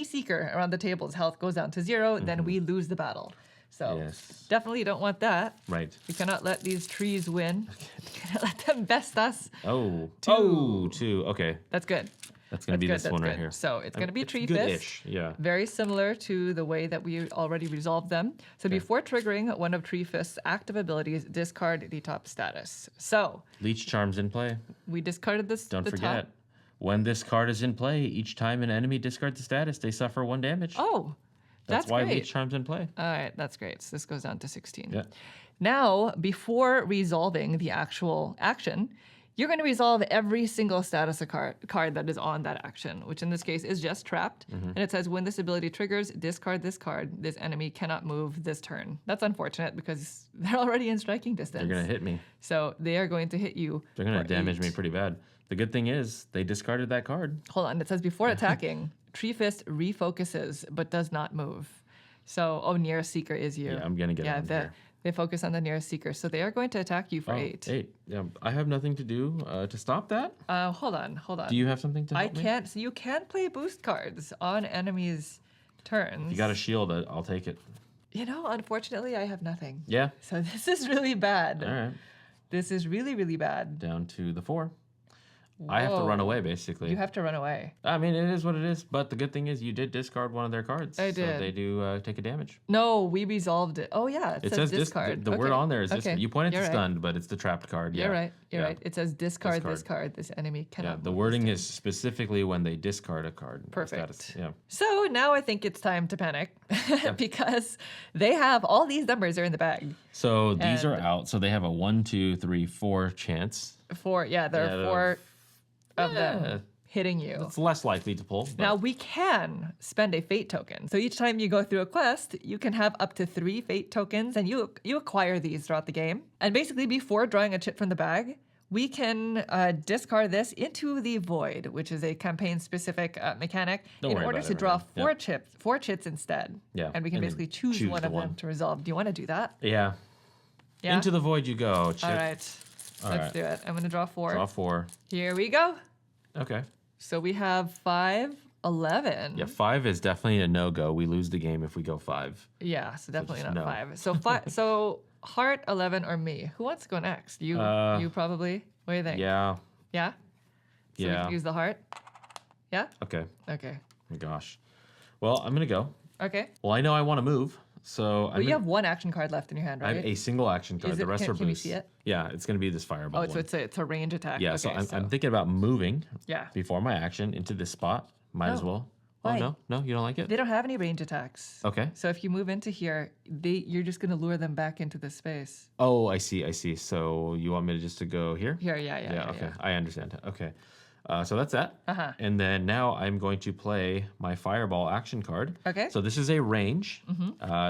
seeker around the table's health goes down to 0, then we lose the battle. So Yes. definitely don't want that. Right. We cannot let these trees win. We cannot let them best us. Oh. 2. Oh, 2. Okay. That's good. That's going to be good, this that's one right good. here. So it's going to be It's Tree Fist. good-ish, yeah. Very similar to the way that we already resolved them. So before triggering one of Tree Fist's active abilities, discard the top status. So Leech Charm's in play. we discarded this. Don't the forget. Top. When this card is in play, each time an enemy discards the status, they suffer 1 damage. Oh, That's why great. leech charm's in play. All right, that's great. So this goes down to 16. Yeah. Now, before resolving the actual action, you're going to resolve every single status card that is on that action, which in this case is just trapped. And it says when this ability triggers, discard this card. This enemy cannot move this turn. That's unfortunate because they're already in striking distance. They're going to hit me. So they are going to hit you. They're going to for damage 8. me pretty bad. The good thing is they discarded that card. Hold on. It says before attacking, Tree Fist refocuses but does not move. So, nearest seeker is you. Yeah, I'm going to get on here. They focus on the nearest seeker. So they are going to attack you for 8. 8. Yeah, I have nothing to do to stop that. Hold on. Do you have something to help me? can't. So you can play boost cards on enemies' turns. You got a shield. I'll take it. Unfortunately, I have nothing. Yeah. So this is really bad. All right. This is really, really bad. Down to the 4. I have to run away, basically. You have to run away. I mean, it is what it is. But the good thing is you did discard one of their cards. I So did. they do take a damage. No, we resolved it. Oh, yeah. It says discard. The word on there is discard. Okay. You pointed You're to right. stunned, but it's the trapped card. Yeah. You're right. You're Yeah. right. It says discard this Discard. card. This enemy cannot Yeah, move the this wording turn. is specifically when they discard a card. Perfect. Status. Yeah. So now I think it's time to panic because they have all these numbers are in the bag. So these are And- out. So they have a 1, 2, 3, 4 chance. There are 4 of them hitting you. It's less likely to pull. But Now we can spend a fate token. So each time you go through a quest, you can have up to 3 fate tokens, and you acquire these throughout the game. And basically, before drawing a chip from the bag, we can discard this into the void, which is a campaign-specific mechanic, Don't in worry order about to it draw right now. four chits instead. Yeah, And we can and then basically choose choose one the of one. them to resolve. Do you want to do that? yeah. Yeah. Into the void you go. Chip. All right. All Let's right. do it. I'm going to draw 4. Draw 4. Here we go. Okay. So we have 5, 11. Yeah, 5 is definitely a no-go. We lose the game if we go 5. Yeah, so definitely just not no. 5. So 5. So heart, 11, or me. Who wants to go next? You probably. What do you think? Yeah. Yeah. So we Yeah. can use the heart. Yeah. Okay. Okay. Oh my gosh. Well, I'm going to go. Okay. Well, I know I want to move. So But you have 1 action card left in your hand, I right? have a single action card. Is The it- rest can- are can we boosts. see it? Yeah, it's going to be this fireball Oh, so one. it's a range attack. Yeah, Okay, so I'm thinking about moving Yeah. before my action into this spot. Might as No. well. Why? Oh, no? You don't like it? They don't have any range attacks. Okay. So if you move into here, you're just going to lure them back into this space. Oh, I see. So you want me to go here? Here, yeah. Okay. I understand. Okay. So that's that. Uh-huh. And then now I'm going to play my fireball action card. Okay. So this is a range.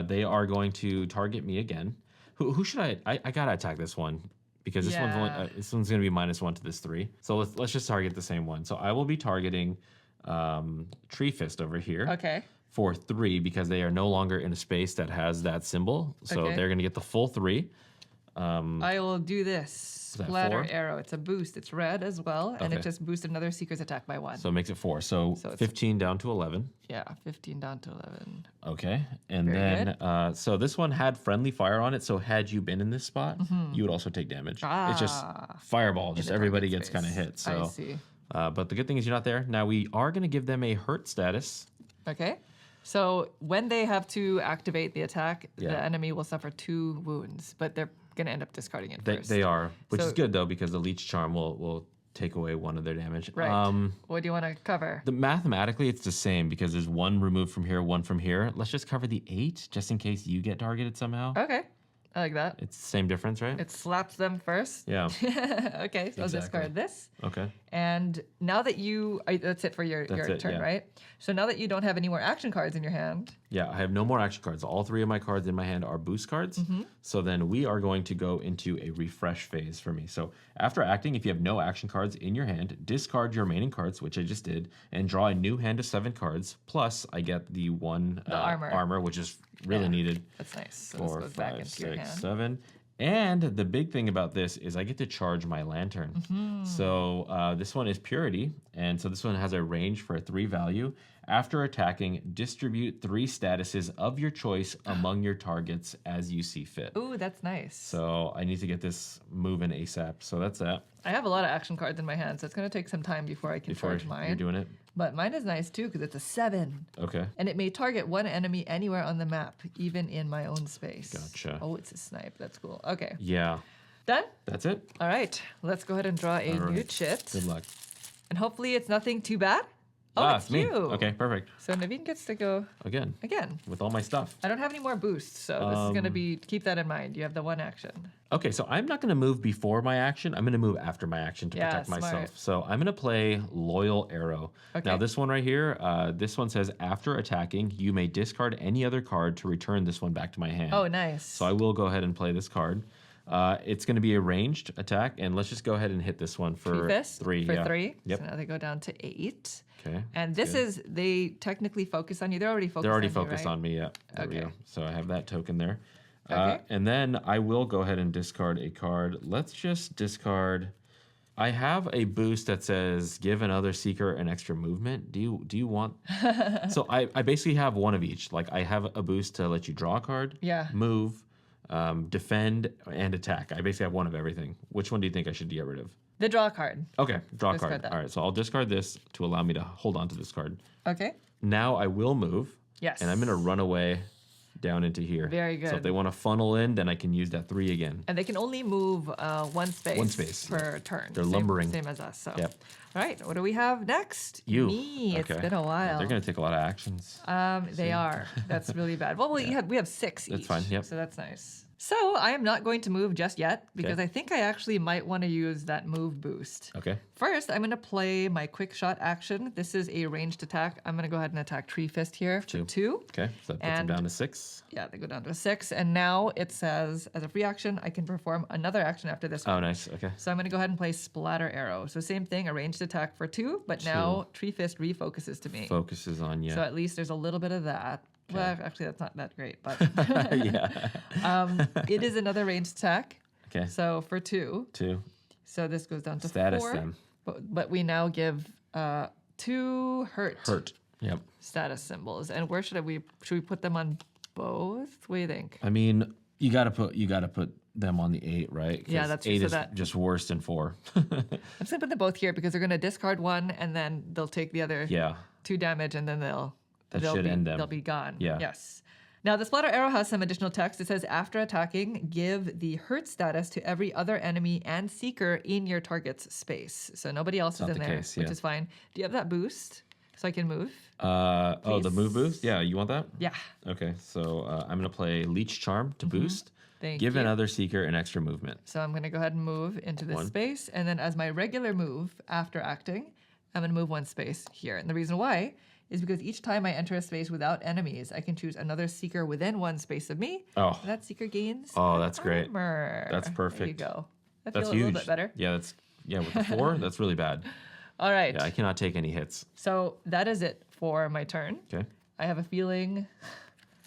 They are going to target me again. Who should I gotta attack this one because this one's only, Yeah. this one's gonna be -1 to this 3. So let's just target the same one. So I will be targeting Tree Fist over here. Okay. For 3 because they are no longer in a space that has that symbol. So Okay. they're gonna get the full 3. I will do this. that Splatter 4? arrow. It's a boost. It's red as well, and it Okay. just boosts another seeker's attack by 1. So it makes it 4. So So it's- 15 down to 11. Yeah, 15 down to 11. Okay. And Very then, so this one had friendly fire on it. So had you been in this spot, you would also take damage. It's just fireball. Just the everybody target gets kind of space. hit. So, I see. But the good thing is you're not there. Now we are going to give them a hurt status. Okay. So when they have to activate the attack, Yeah. the enemy will suffer 2 wounds, but they're going to end up discarding it They, first. they are, which is So- good though, because the leech charm will take away one of their damage. Right. What do you want to cover? Mathematically, it's the same because there's 1 removed from here, 1 from here. Let's just cover the 8 just in case you get targeted somehow. Okay. I like that. It's the same difference, right? It slaps them first. Yeah. Okay, so I'll Exactly. discard this. Okay. And now that that's it for your it, turn, yeah. right? So now that you don't have any more action cards in your hand, Yeah, I have no more action cards. All 3 of my cards in my hand are boost cards. Mm-hmm. So then we are going to go into a refresh phase for me. So after acting, if you have no action cards in your hand, discard your remaining cards, which I just did, and draw a new hand of 7 cards. Plus, I get the 1 armor. which is really Yeah. needed. that's nice. So 4, this goes back 5, into your 6, hand. 7. And the big thing about this is I get to charge my lantern. Mm-hmm. So this one is purity. And so this one has a range for a 3 value. After attacking, distribute 3 statuses of your choice among your targets as you see fit. Ooh, that's nice. So I need to get this moving ASAP. So that's that. I have a lot of action cards in my hand, so it's going to take some time before I can Before charge you're mine. doing it. But mine is nice too because it's a 7. Okay. And it may target 1 enemy anywhere on the map, even in my own space. Gotcha. Oh, it's a snipe. That's cool. Okay. Yeah. Done? That's it. All right. Let's go ahead and draw a All new right. chit. Good luck. And hopefully it's nothing too bad. Oh, it's it's me. you. Okay, perfect. So Naveen gets to go Again, again. with all my stuff. I don't have any more boosts, so this is going to be, keep that in mind. You have the one action. Okay, so I'm not going to move before my action. I'm going to move after my action to Yeah, protect smart. myself. So I'm going to play Loyal Arrow. Okay. Now, this one right here, this one says, after attacking, you may discard any other card to return this one back to my hand. Oh, nice. So I will go ahead and play this card. It's going to be a ranged attack, and let's just go ahead and hit this one for Fist 3. for yeah. 3. Yep. So now they go down to 8. Okay. And that's this good. is, they technically focus on you. They're already focused They're already on focused you, right? on me, yeah. There we Okay. go. So I have that token there. Okay. And then I will go ahead and discard a card. Let's just discard. I have a boost that says give another seeker an extra movement. Do you want? So I basically have one of each. Like I have a boost to let you draw a card, Yeah. move, defend, and attack. I basically have one of everything. Which one do you think I should get rid of? The draw card. Okay, draw a Discard card. that. All right, so I'll discard this to allow me to hold on to this card. Okay. Now I will move. Yes. And I'm going to run away down into here. Very So if good. they want to funnel in, then I can use that 3 again. And they can only move one space, yeah. per turn. They're lumbering. Same as us. So. Yep. All right. What do we have next? You. Me. Okay. It's been a while. They're going to take a lot of actions. They are. That's really bad. Well, we have 6 each. That's fine, yep. So that's nice. So I am not going to move just yet because Okay. I think I actually might want to use that move boost. Okay. First, I'm going to play my quick shot action. This is a ranged attack. I'm going to go ahead and attack Tree Fist here for 2. Okay. So that puts them And- down to 6. Yeah, they go down to a 6. And now it says, as a free action, I can perform another action after this one. Oh, nice. Okay. So I'm going to go ahead and play Splatter Arrow. So same thing, a ranged attack for 2, but now Tree Fist refocuses to me. Focuses on you. So at least there's a little bit of that. Well, actually, that's not that great, but yeah. it is another ranged attack. Okay. So for 2. 2. So this goes down to Status 4. them. But we now give 2 hurt Yep. status symbols. And where should we put them on both? What do you think? I mean, you got to put them on the 8, right? 'Cause Yeah, that's 8 so is that- just worse than 4. I'm just gonna put them both here because they're gonna discard 1 and then they'll take the other yeah. 2 damage and then they'll should be, end them. They'll be gone. Yeah. Yes. Now the splatter arrow has some additional text. It says after attacking, give the hurt status to every other enemy and seeker in your target's space. So nobody else is not in the there, case, which yeah. is fine. Do you have that boost so I can move? Oh, the move boost? Yeah, you want that? Yeah. Okay, so I'm going to play Leech Charm to boost. Thank Give you. another seeker an extra movement. So I'm going to go ahead and move into this 1. space. And then as my regular move after acting, I'm going to move 1 space here. And the reason why is because each time I enter a space without enemies, I can choose another seeker within 1 space of me. Oh, And that seeker gains Oh, that's great. armor. That's There you perfect. go. That that's feels huge. a little bit better. Yeah, with the 4, that's really bad. All right. Yeah, I cannot take any hits. So that is it for my turn. Okay. I have a feeling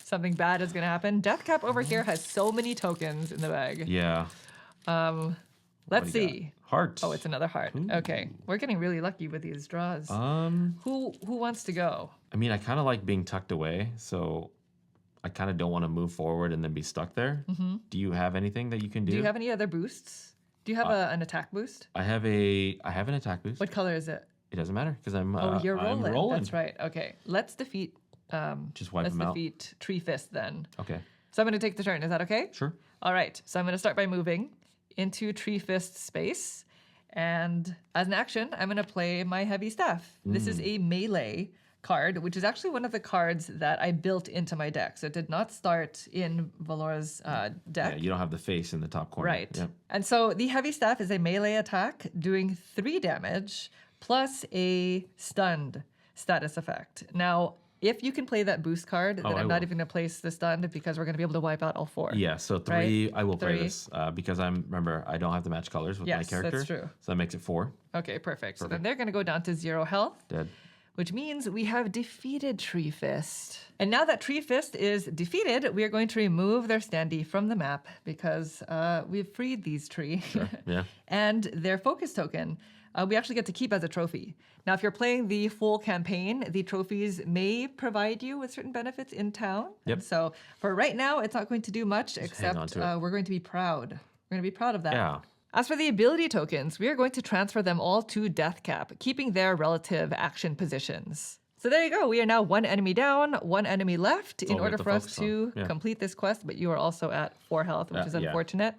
something bad is going to happen. Death Cap over here has so many tokens in the bag. Yeah. Let's What do you got? see. Heart. Oh, it's another heart. Okay. We're getting really lucky with these draws. Who wants to go? I mean, I kind of like being tucked away, so I kind of don't want to move forward and then be stuck there. Do you have anything that you can do? Do you have any other boosts? Do you have an attack boost? I have an attack boost. What color is it? It doesn't matter because I'm You're rolling. I'm rolling. That's right. Okay. Let's defeat Just wipe let's them out. defeat Tree Fist then. Okay. So I'm going to take the turn. Is that okay? Sure. All right. So I'm going to start by moving into Tree Fist space. And as an action, I'm going to play my Heavy Staff. This is a melee card, which is actually one of the cards that I built into my deck. So it did not start in Valora's deck. Yeah, you don't have the face in the top corner. Right. Yep. And so the Heavy Staff is a melee attack doing 3 damage plus a stunned status effect. Now, if you can play that boost card, then I I'm not will. even going to place the stunned because we're going to be able to wipe out all 4. Yeah, so 3, I will play 3. this because remember, I don't have to match colors with my Yes, character. that's true. So that makes it 4. Okay, perfect. So then they're going to go down to 0 health. Dead. Which means we have defeated Tree Fist. And now that Tree Fist is defeated, we are going to remove their standee from the map because we've freed these tree. Yeah. And their focus token, we actually get to keep as a trophy. Now, if you're playing the full campaign, the trophies may provide you with certain benefits in town. Yep. And so for right now, it's not going to do much hang on except to it. we're going to be proud. We're going to be proud of that. Yeah. As for the ability tokens, we are going to transfer them all to Death Cap, keeping their relative action positions. So there you go. We are now 1 enemy down, 1 enemy left in all we order have to for us focus on. to Yeah. complete this quest, but you are also at 4 health, which is yeah. unfortunate.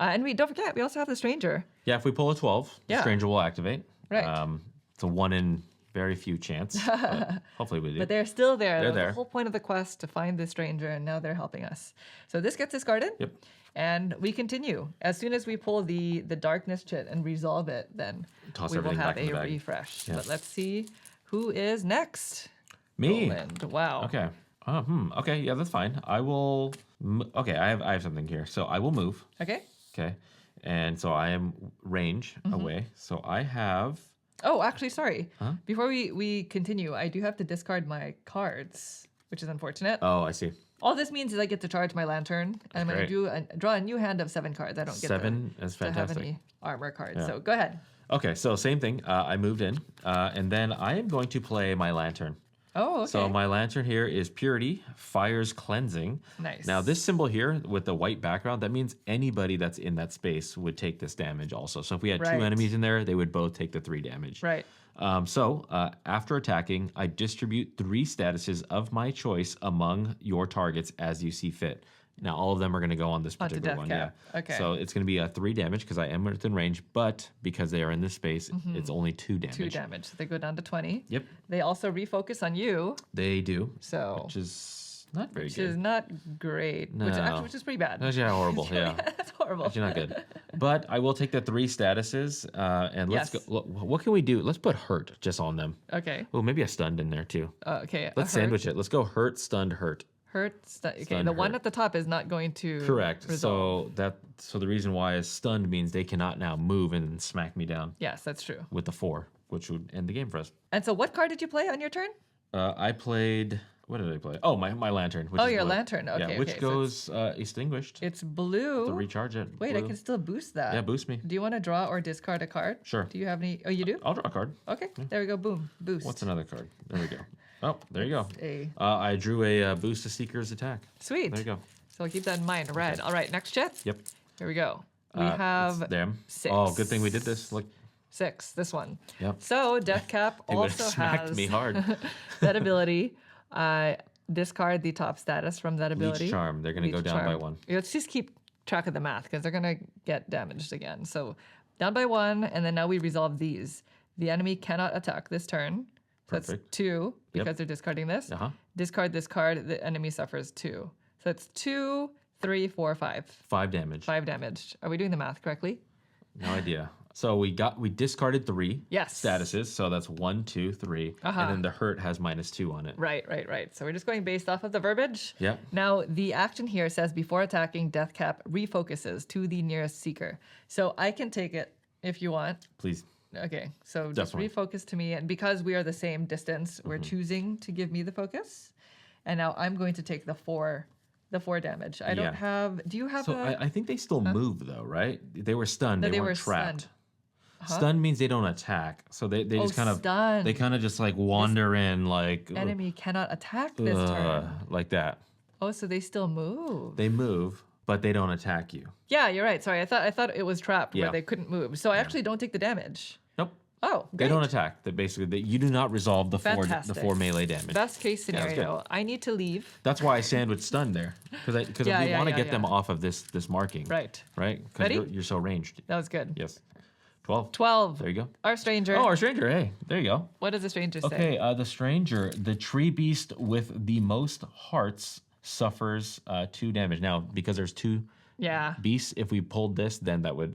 And we don't forget, we also have the Stranger. Yeah, if we pull a 12, Yeah. the Stranger will activate. Right. It's a 1 in Very few chance. But hopefully we do. But they're still there. They're That was there. the whole point of the quest to find the stranger, and now they're helping us. So this gets discarded. Yep. And we continue. As soon as we pull the darkness chit and resolve it, then Toss we will everything have back in a the bag. refresh. Yeah. But let's see who is next. Me. Roland. Wow. Okay. Okay. Yeah, that's fine. I will. Okay. I have something here. So I will move. Okay. Okay. And so I am range away. So I have. Oh, actually, sorry. Huh? Before we continue, I do have to discard my cards, which is unfortunate. Oh, I see. All this means is I get to charge my lantern, and I'm going great. to draw a new hand of 7 cards. I don't get Seven is to have fantastic. any armor cards. Yeah. So go ahead. Okay. So same thing. I moved in, and then I am going to play my lantern. Oh, okay. So my lantern here is Purity, Fire's Cleansing. Nice. Now this symbol here with the white background, that means anybody that's in that space would take this damage also. So if we had Right. 2 enemies in there, they would both take the 3 damage. Right. After attacking, I distribute 3 statuses of my choice among your targets as you see fit. Now all of them are going to go on this Onto particular death one. cap. Yeah. Okay. So it's going to be a 3 damage because I am within range, but because they are in this space, it's only 2 damage. 2 damage. So they go down to 20. Yep, They also refocus on you, they do. so Which is not very which good. is not great. No. Which is pretty bad. That's horrible. Yeah. That's horrible. Actually, not good. But I will take the 3 statuses, and let's Yes. go. What can we do? Let's put hurt just on them. Okay. Oh, maybe a stunned in there too. Okay. Let's sandwich it. Let's go hurt, stunned, hurt. Okay, Stunned the one hurt. at the top is not going to Correct. resolve. So the reason why is stunned means they cannot now move and smack me down Yes, that's true. with the 4, which would end the game for us. And so what card did you play on your turn? I played. What did I play? Oh, my lantern. Which Oh, is your blue. lantern. Okay, Yeah, which okay, so goes extinguished. It's blue. To recharge it. Wait, I Blue. can still boost that. Yeah, boost me. Do you want to draw or discard a card? Sure. Do you have any? Oh, you do? I'll draw a card. Okay, there we go. Boom. Boost. What's another card? There we go. Oh, there you go. A I drew a boost to Seeker's attack. sweet. There you go. So I'll keep that in mind. Red. All right, next chat. Yep. Here we go. We It's have them. 6. Oh, good thing we did this. Look. 6. This one. Yep. So Death Cap It would have also smacked has me hard. that ability. Discard the top status from that ability. Leech Charm. They're going to go Leech down by Charm. 1. Let's just keep track of the math because they're going to get damaged again. So down by 1, and then now we resolve these. The enemy cannot attack this turn. So that's Perfect. 2 because Yep. they're discarding this. Uh-huh. Discard this card, the enemy suffers 2. So it's 2, 3, 4, 5. 5 damage. 5 damage. Are we doing the math correctly? No idea. So we discarded 3 Yes. statuses. So that's 1, 2, 3. Uh-huh. And then the hurt has -2 on it. Right. So we're just going based off of the verbiage. Yep. Now, the action here says before attacking, Death Cap refocuses to the nearest seeker. So I can take it if you want. Please. Okay, so Definitely. just refocus to me. And because we are the same distance, we're choosing to give me the focus. And now I'm going to take the 4 damage. I Yeah. don't have. Do you have So a. I think they still move though, right? They were stunned. No, they they weren't were trapped. stunned. Stunned means they don't attack. So they just kind of stunned. they kind of just like wander in like Enemy cannot attack this turn. like that. Oh, so they still move. They move, but they don't attack you. Yeah, you're right. Sorry, I thought it was trapped Yeah. where they couldn't move. So I actually don't take the damage. Nope. Oh, They great. don't attack. They basically you do not resolve the Fantastic. 4 melee damage. Best case Yeah, that's good. scenario. I need to leave. That's why I sandwiched stunned there because Yeah, we yeah, want to yeah, get them yeah. off of this marking. Right. Right. Because Ready? you're so ranged. That was good. Yes. 12. 12. There you go. Our stranger. Oh, our stranger. Hey, there you go. What does the stranger say? Okay, the stranger, the tree beast with the most hearts suffers 2 damage. Now, because there's 2 Yeah. beasts, if we pulled this, then that would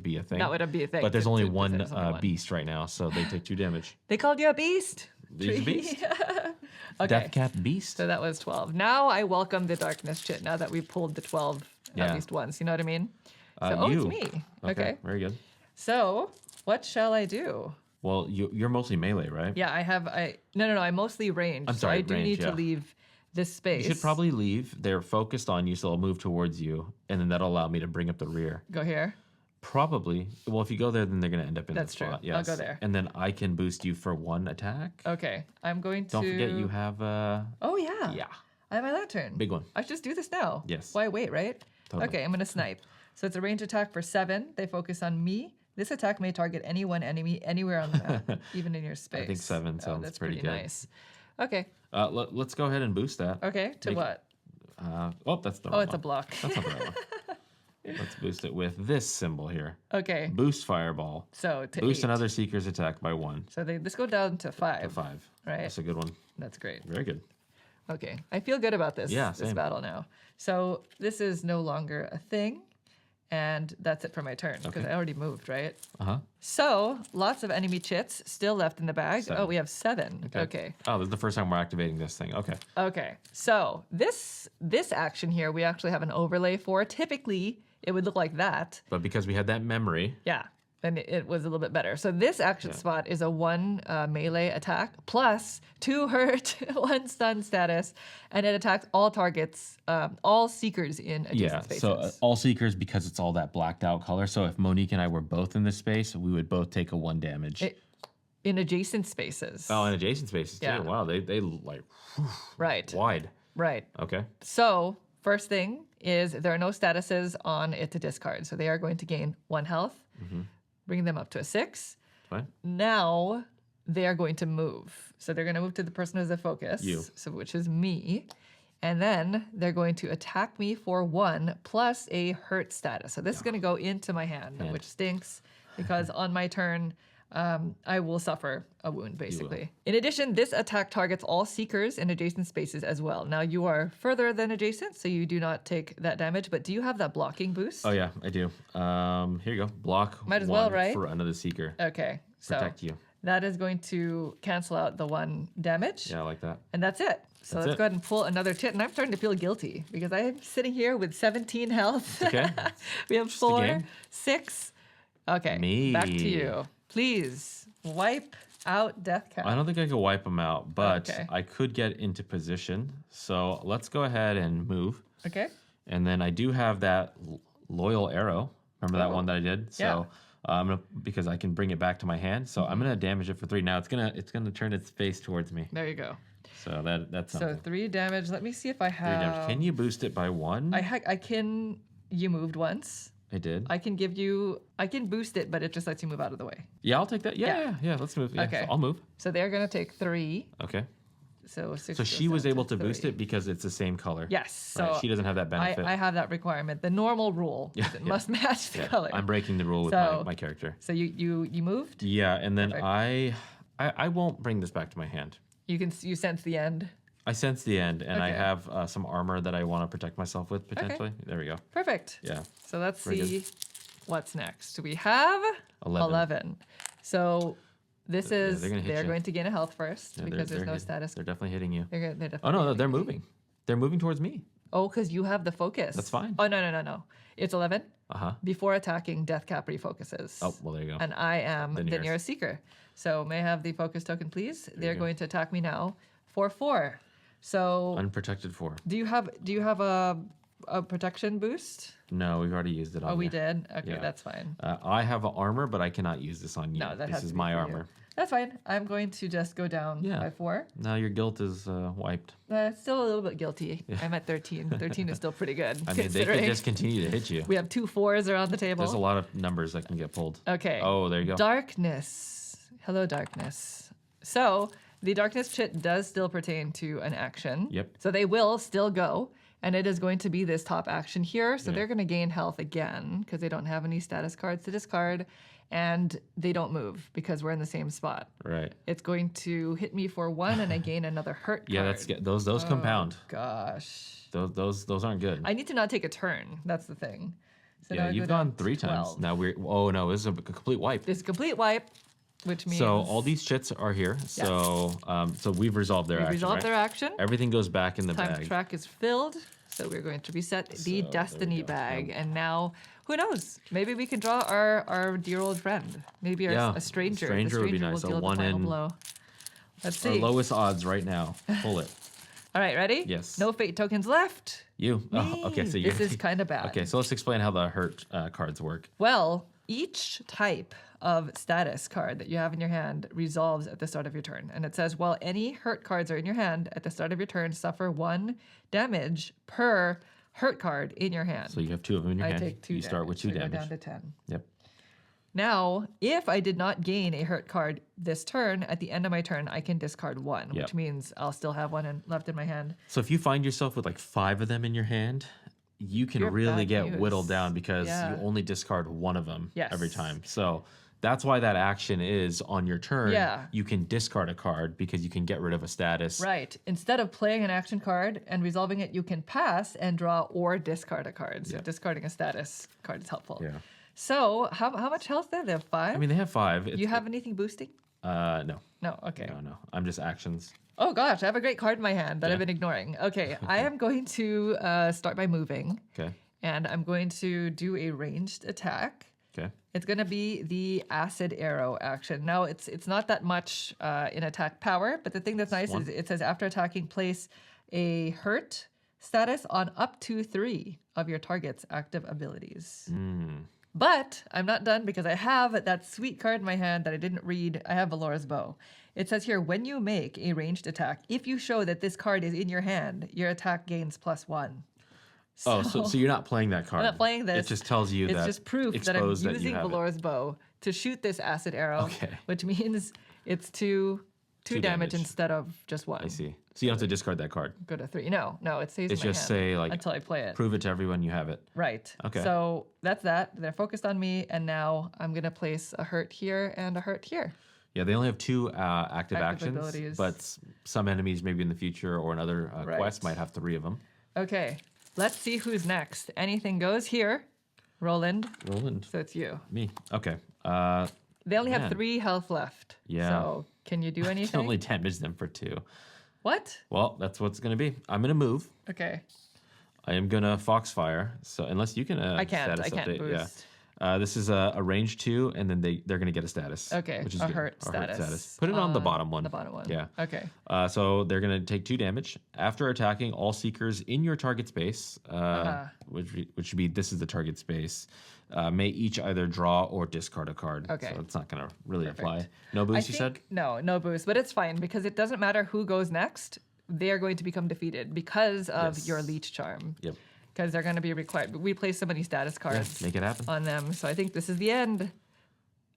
be a thing. That would be a thing. But there's only one there's only one. beast right now, so they take 2 damage. They called you a beast. He's a beast. Okay. Death Cap beast. So that was 12. Now I welcome the darkness shit now that we pulled the 12 at Yeah. least once. You know what I mean? So, you. it's me. Okay. Very good. So what shall I do? Well, you're mostly melee, right? Yeah, No, I'm mostly ranged. I'm sorry, so I do range, need yeah. to leave this space. You should probably leave. They're focused on you, so they'll move towards you, and then that'll allow me to bring up the rear. go here. Probably. Well, if you go there, then they're going to end up in That's that true. spot. I'll go Yes. there. And then I can boost you for 1 attack. Okay. I'm going to Don't forget you have Oh yeah. yeah, I have my lantern. big one. I should just do this now. Yes. Why wait, right? Totally. Okay, I'm gonna snipe. So it's a range attack for 7. They focus on me. This attack may target any one enemy anywhere on the map, even in your space. I think 7 Oh, sounds that's pretty good. nice. Okay. Let's go ahead and boost that. Okay. To Make- what? Oh, that's the Oh, wrong it's a one. block. That's not the right one. Let's boost it with this symbol here. Okay. Boost Fireball. So to Boost 8. another Seeker's attack by 1 So this go down to 5. to 5. Right. That's a good one. That's great. Very good. Okay. I feel good about this, Yeah, this same. battle now. So this is no longer a thing. And that's it for my turn because I already moved, right? Uh-huh. So lots of enemy chits still left in the bag. 7. Oh, we have 7. Okay. Oh, this is the first time we're activating this thing. Okay. Okay. So this action here, we actually have an overlay for. Typically, it would look like that. But because we had that memory, Yeah. And it was a little bit better. So this action spot is a 1 melee attack plus 2 hurt, 1 stun status, and it attacks all targets, all seekers in adjacent spaces. so all Seekers because it's all that blacked out color. So if Monique and I were both in this space, we would both take a 1 damage. In adjacent spaces. Oh, in adjacent spaces too. Yeah. Wow, they like Right. wide. Right. Okay. So first thing is there are no statuses on it to discard. So they are going to gain 1 health, bring them up to a 6. Fine. Now they are going to move. So they're going to move to the person who's the focus, You. so which is me. And then they're going to attack me for 1 plus a hurt status. So this is going to go into my hand, which stinks because on my turn, I will suffer a wound, basically. In addition, this attack targets all seekers in adjacent spaces as well. Now, you are further than adjacent, so you do not take that damage, but do you have that blocking boost? Oh yeah, I do. Here you go. Block Might as 1 well, right? for another Seeker. Okay, so Protect you. that is going to cancel out the 1 damage. Yeah, I like that. And that's it. So That's let's it. go ahead and pull another tit. And I'm starting to feel guilty because I'm sitting here with 17 health. Okay. We have a 4, game. 6. Okay. Me. Back to you. Please wipe out Death Cap. I don't think I could wipe them out, but Okay. I could get into position. So let's go ahead and move. Okay. And then I do have that loyal arrow. Remember that one that I did? So I'm gonna because I can bring it back to my hand. So I'm gonna damage it for 3. Now it's gonna turn its face towards me. There you go. So that's So something. 3 damage. Let me see if I 3 damage. have. Can you boost it by 1? I can. You moved once. I did. I can give you. I can boost it, but it just lets you move out of the way. Yeah, I'll take that. Yeah. Let's move. Yeah, Okay. so I'll move. So they're gonna take 3. Okay. So 6. So she was able to boost it because it's the same color. Yes. So Right, she doesn't have that benefit. I have that requirement. The normal rule is it must match the color. I'm breaking the rule with So- my character. So you moved. Yeah, and then Perfect. I won't bring this back to my hand. You sense the end. I sense the end, and I Okay. have some armor that I want to protect myself with potentially. There we go. Perfect. Yeah. So let's Very see what's next. We have 11. So this is they're gonna hit you. going to gain a health first Yeah, because there's no hit- status. They're definitely hitting you. They're Oh definitely no, they're hitting me. moving. They're moving towards me. Oh, because you have the focus. That's fine. Oh no. It's 11. Uh-huh. Before attacking, Death Cap refocuses. Oh, well there you go. And I am the nearest. nearest seeker. So may I have the focus token, please? They're go. going to attack me now for 4. So Unprotected 4. do you have a protection boost? No, we've already used it on Oh, we you. did. Okay, Yeah. that's fine. I have armor, but I cannot use this on you. No, that this has is to be my for you. armor. That's fine. I'm going to just go down Yeah. by 4. Now your guilt is wiped. Still a little bit guilty. I'm at 13. 13 is still pretty good. I mean, they could just continue to hit you. We have 2 4s around the table. There's a lot of numbers that can get pulled. Okay. Oh, there you go. Darkness. Hello, darkness. So the darkness chit does still pertain to an action. Yep. So they will still go, and it is going to be this top action here. So Yeah. they're going to gain health again because they don't have any status cards to discard, and they don't move because we're in the same spot. Right. It's going to hit me for 1, and I gain another hurt Yeah, card. that's those compound. Gosh. Those aren't good. I need to not take a turn. That's the thing. So now Yeah, I you've go down gone 3 to times. 12. Now this is a complete wipe. This is a complete wipe, which means So all these chits are here. So so we've resolved their we action. resolved right? their action. Everything goes back in the Time bag. track is filled. So we're going to reset the there we destiny go. bag. And now, who knows? Maybe we can draw our dear old friend. Maybe Yeah, a stranger. stranger The would be stranger nice. A will deal the 1 final in- blow. Let's Our see. lowest odds right now. Pull it. All right, ready? Yes. No fate tokens left. You. Oh, okay, so you. This is kind of bad. Okay, so let's explain how the hurt cards work. Well, each type of status card that you have in your hand resolves at the start of your turn. And it says, while any hurt cards are in your hand, at the start of your turn, suffer 1 damage per hurt card in your hand. So you have 2 of them in your I hand. take 2 You start with 2 so I go damage. down to 10. Yep. Now, if I did not gain a hurt card this turn, at the end of my turn, I can discard 1, which Yep. means I'll still have 1 left in my hand. So if you find yourself with like 5 of them in your hand, you can You're really bad get news. whittled down because Yeah. you only discard one of them Yes. every time. So that's why that action is on your turn. Yeah. You can discard a card because you can get rid of a status. Right. Instead of playing an action card and resolving it, you can pass and draw or discard a card. So Yeah. discarding a status card is helpful. Yeah. So how much health do they have? 5? I mean, they have 5. you have anything boosting? No. No. Okay. No. I'm just actions. Oh gosh, I have a great card in my hand that Yeah. I've been ignoring. Okay, I am going to start by moving, Okay. and I'm going to do a ranged attack. Okay. It's going to be the acid arrow action. Now, it's not that much in attack power, but the thing that's nice is it says after attacking, place a hurt status on up to 3 of your target's active abilities. But I'm not done because I have that sweet card in my hand that I didn't read. I have Valora's Bow. It says here, when you make a ranged attack, if you show that this card is in your hand, your attack gains +1. So you're not playing that card. I'm not playing this. It just tells you It's that just proof that I'm exposed that you using have it. Valora's Bow to shoot this acid arrow, Okay. which means it's two damage damage. instead of just 1. I see. So you don't have to discard that card. Go to 3. No, it stays It's in my just hand say like until I play it. prove it to everyone you have it. Right. Okay. So that's that. They're focused on me, and now I'm going to place a hurt here and a hurt here. Yeah, they only have 2 active actions, abilities. but some enemies maybe in the future or another Right. quest might have 3 of them. Okay. Let's see who's next. Anything goes here. Roland. Roland. So it's you. Me. Okay. They only have Man. 3 health left. Yeah. So can you do I can anything? only damage them for 2. What? Well, that's what's going to be. I'm going to move. Okay. I am going to Foxfire. So unless you can I can't. status I can't update. boost. Yeah. This is a range 2, and then they're going to get a status. Okay. Which is a good. hurt status. Put it on the bottom one. The bottom one. Yeah. Okay. So they're going to take 2 damage. After attacking all seekers in your target space, which should be this is the target space, may each either draw or discard a card. Okay. So it's not going to really Perfect. apply. No boost, you said? No boost, but it's fine because it doesn't matter who goes next. They are going to become defeated because of Yes. your leech charm. Yep. Because they're going to be required. We play so many status Yeah, cards make it happen. on them, so I think this is the end.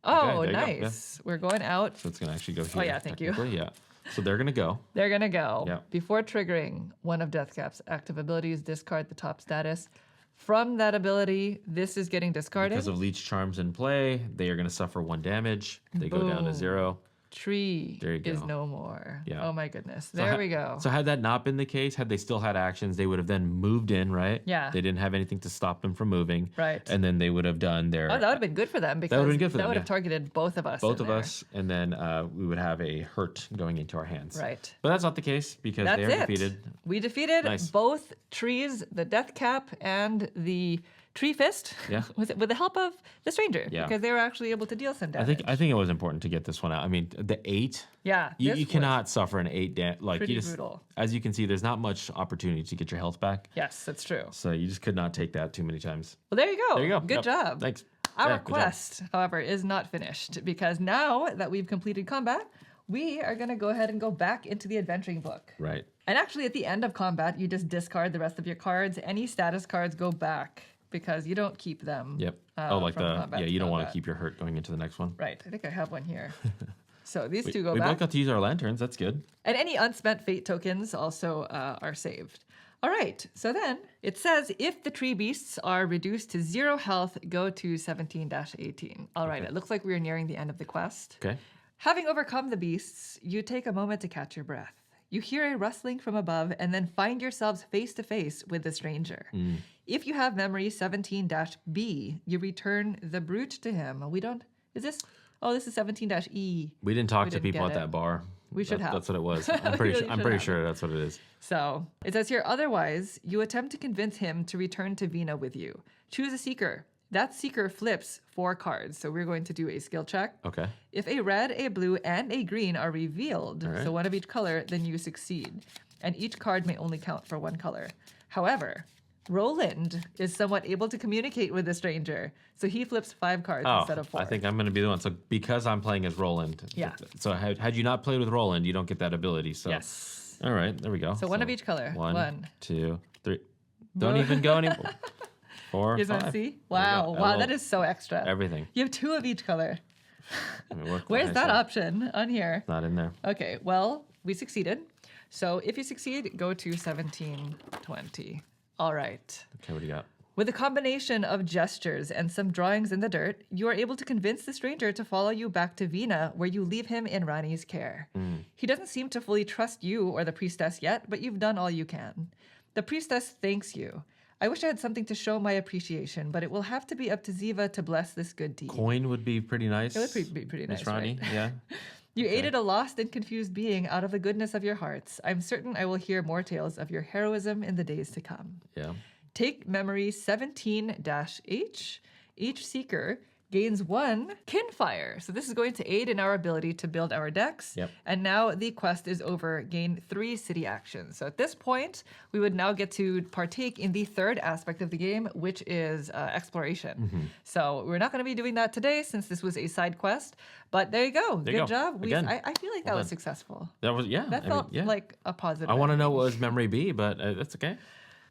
Oh, there you go. nice. We're going out. So it's going to actually go here. yeah, thank you. technically, Yeah. So they're going to go. They're going to go. Yeah. Before triggering one of Deathcap's active abilities, discard the top status. From that ability, this is getting discarded. Because of Leech Charms in play, they are going to suffer 1 damage. They go down to Boom. 0. Tree There you is go. no more. Yeah. Oh my goodness. So There we go. So had that not been the case, had they still had actions, they would have then moved in, right? Yeah. They didn't have anything to stop them from moving. Right. And then they would have done their... Oh, that would have been good for them because would've been good for that them, would have yeah. targeted both of us. both in of there. us, and then we would have a hurt going into our hands. Right. But that's not the case because That's they are it. defeated. We defeated Nice. both trees, the Death Cap and the Tree Fist, Yeah. with the help of the stranger, Yeah. because they were actually able to deal some I damage. think it was important to get this one out. I mean, the 8. Yeah, You this was cannot suffer an 8 like pretty you just brutal. as you can see, there's not much opportunity to get your health back. Yes, that's true. So you just could not take that too many times. Well, there you go. There you go. Good Yep. job. Thanks. Our Yeah, good job. quest, however, is not finished because now that we've completed combat, we are going to go ahead and go back into the adventuring book. Right. And actually, at the end of combat, you just discard the rest of your cards. Any status cards go back because you don't keep them. Yep. from combat to you don't want to combat. keep your hurt going into the next one. Right. I think I have one here. So these two We go both back. got to use our lanterns. That's good. And any unspent fate tokens also are saved. All right. So then it says if the tree beasts are reduced to 0 health, go to 17-18. All right. Okay. It looks like we are nearing the end of the quest. Okay. Having overcome the beasts, you take a moment to catch your breath. You hear a rustling from above and then find yourselves face to face with the stranger. If you have memory 17-B, you return the brute to him. This is 17-E. We didn't talk We to didn't people get at it. that bar. We should have. That's what it was. I'm pretty Really sure. I'm should pretty have. sure that's what it is. So it says here, otherwise, you attempt to convince him to return to Vina with you. Choose a seeker. That seeker flips 4 cards. So we're going to do a skill check. Okay. If a red, a blue, and a green are revealed, All right. so one of each color, then you succeed. And each card may only count for 1 color. However, Roland is somewhat able to communicate with the stranger. So he flips 5 cards Oh, instead of 4. I think I'm going to be the one. So because I'm playing as Roland. Yeah. So had you not played with Roland, you don't get that ability. So. Yes. All right. There we go. So one of each color. 1, 2, 3. Don't even go anymore. 4, You guys want 5. to see? There we Wow. go. Wow, L, that is so extra. everything. You have 2 of each color. I mean, what Where's can I that say? option on here? Not in there. Okay, well, we succeeded. So if you succeed, go to 17-20. All right. Okay, what do you got? With a combination of gestures and some drawings in the dirt, you are able to convince the stranger to follow you back to Vina, where you leave him in Rani's care. He doesn't seem to fully trust you or the priestess yet, but you've done all you can. The priestess thanks you. I wish I had something to show my appreciation, but it will have to be up to Ziva to bless this good deed. Coin would be pretty nice. It would be pretty nice, Miss Rani, right? yeah. You Okay. aided a lost and confused being out of the goodness of your hearts. I'm certain I will hear more tales of your heroism in the days to come. Yeah. Take memory 17-H. Each seeker gains 1 Kinfire. So this is going to aid in our ability to build our decks. Yep. And now the quest is over. Gain 3 city actions. So at this point, we would now get to partake in the third aspect of the game, which is exploration. So we're not going to be doing that today since this was a side quest. But there you go. There you Good go. job. Again, I feel like that well was done. successful. That was, yeah. That felt like a positive. I want to know ending. what was memory B, but that's okay.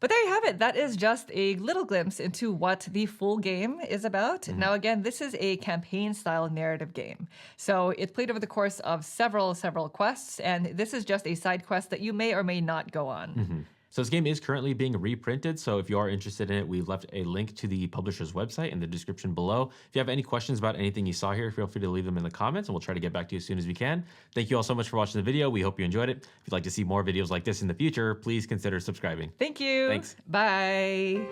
But there you have it. That is just a little glimpse into what the full game is about. Now, again, this is a campaign-style narrative game. So it's played over the course of several quests, and this is just a side quest that you may or may not go on. So this game is currently being reprinted. So if you are interested in it, we've left a link to the publisher's website in the description below. If you have any questions about anything you saw here, feel free to leave them in the comments and we'll try to get back to you as soon as we can. Thank you all so much for watching the video. We hope you enjoyed it. If you'd like to see more videos like this in the future, please consider subscribing. Thank you. Thanks. Bye.